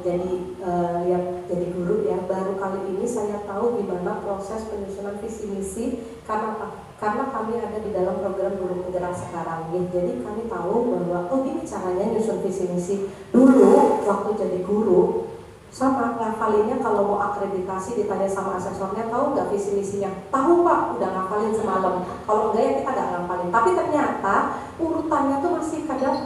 jadi yang jadi guru ya, baru kali ini saya tahu gimana proses penyusunan visi misi. Karena apa? Karena kami ada di dalam program guru penggerak sekarang ya. Jadi kami tahu bahwa oh gini caranya nyusun visi misi. Dulu waktu jadi guru sama ngafalinnya, kalau mau akreditasi ditanya sama asesornya, tahu nggak visi misinya? Tahu Pak, udah ngafalin semalam. Kalau enggak ya kita nggak ngafalin. Tapi ternyata urutannya tuh masih kadang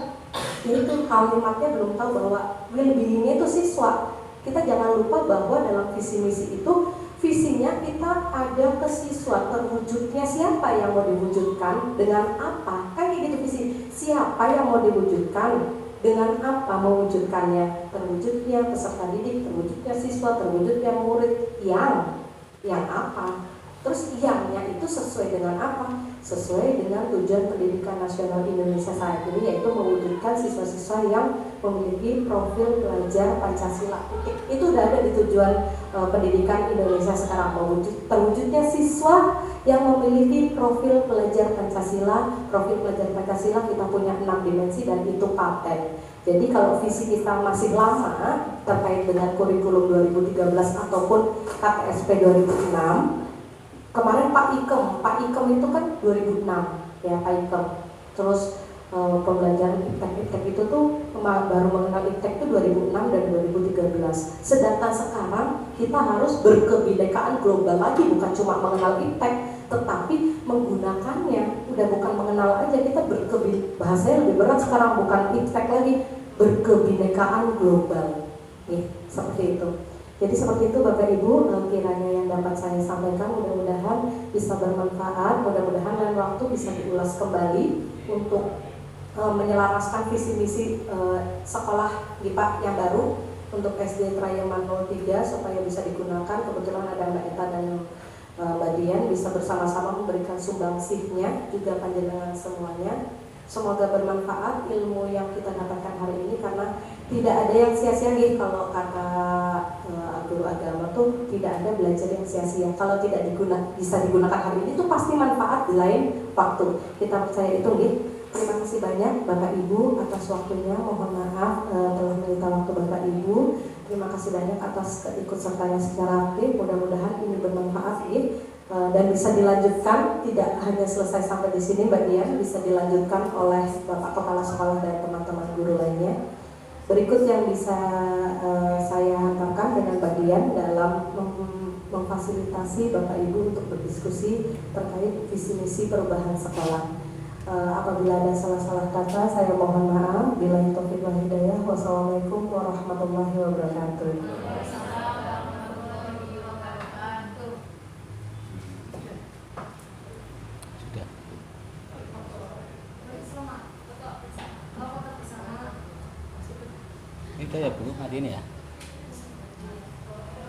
itu kalimatnya belum tahu bahwa will-being-nya itu siswa. Kita jangan lupa bahwa dalam visi misi itu visinya kita ada ke siswa, terwujudnya siapa yang mau diwujudkan, dengan apa, kan kayak gitu visi. Siapa yang mau diwujudkan, dengan apa mewujudkannya, terwujudnya peserta didik, terwujudnya siswa, terwujudnya murid, yang apa. Terus yang itu sesuai dengan apa? Sesuai dengan tujuan pendidikan nasional Indonesia saat ini, yaitu mewujudkan siswa-siswa yang memiliki profil pelajar Pancasila. Itu udah ada di tujuan pendidikan Indonesia sekarang, terwujudnya siswa yang memiliki profil pelajar Pancasila. Profil pelajar Pancasila kita punya 6 dimensi dan itu paten. Jadi kalau visi kita masih lama terkait dengan kurikulum 2013 ataupun KTSP 2006, kemarin Pak Ikem itu kan 2006 ya Pak Ikem. Terus pembelajaran IPTEK itu tuh baru mengenal IPTEK itu 2006 dan 2013. Sedangkan sekarang kita harus berkebinekaan global lagi, bukan cuma mengenal IPTEK, tetapi menggunakannya. Udah bukan mengenal aja, kita bahasanya lebih berat sekarang, bukan IPTEK lagi, berkebinekaan global. Nih, seperti itu. Jadi seperti itu Bapak Ibu, kiranya yang dapat saya sampaikan, mudah-mudahan bisa bermanfaat, mudah-mudahan lain waktu bisa diulas kembali untuk menyelaraskan visi misi sekolah GIPA yang baru untuk SD Trayeman 03 supaya bisa digunakan. Kebetulan ada Mbak Eta dan Mbak Dian bisa bersama-sama memberikan sumbangsihnya, juga panjenengan semuanya. Semoga bermanfaat ilmu yang kita dapatkan hari ini, karena tidak ada yang sia-sia nih. Kalau kata guru agama tuh tidak ada belajar yang sia-sia. Kalau tidak bisa digunakan hari ini tuh pasti manfaat di lain waktu. Kita percaya itu nih. Terima kasih banyak Bapak Ibu atas waktunya. Mohon maaf telah meminta waktu Bapak Ibu. Terima kasih banyak atas keikutsertanya secara aktif. Mudah-mudahan ini bermanfaat nih. Dan bisa dilanjutkan, tidak hanya selesai sampai di sini Mbak Dian, bisa dilanjutkan oleh Bapak Kepala Sekolah dan teman-teman guru lainnya. Berikut yang bisa saya hantarkan dengan Mbak Dian dalam memfasilitasi Bapak Ibu untuk berdiskusi terkait visi misi perubahan sekolah. Apabila ada salah-salah kata, saya mohon maaf. Billahi taufiq wal hidayah. Wassalamualaikum warahmatullahi wabarakatuh. Itu ya Bu, hari ini ya.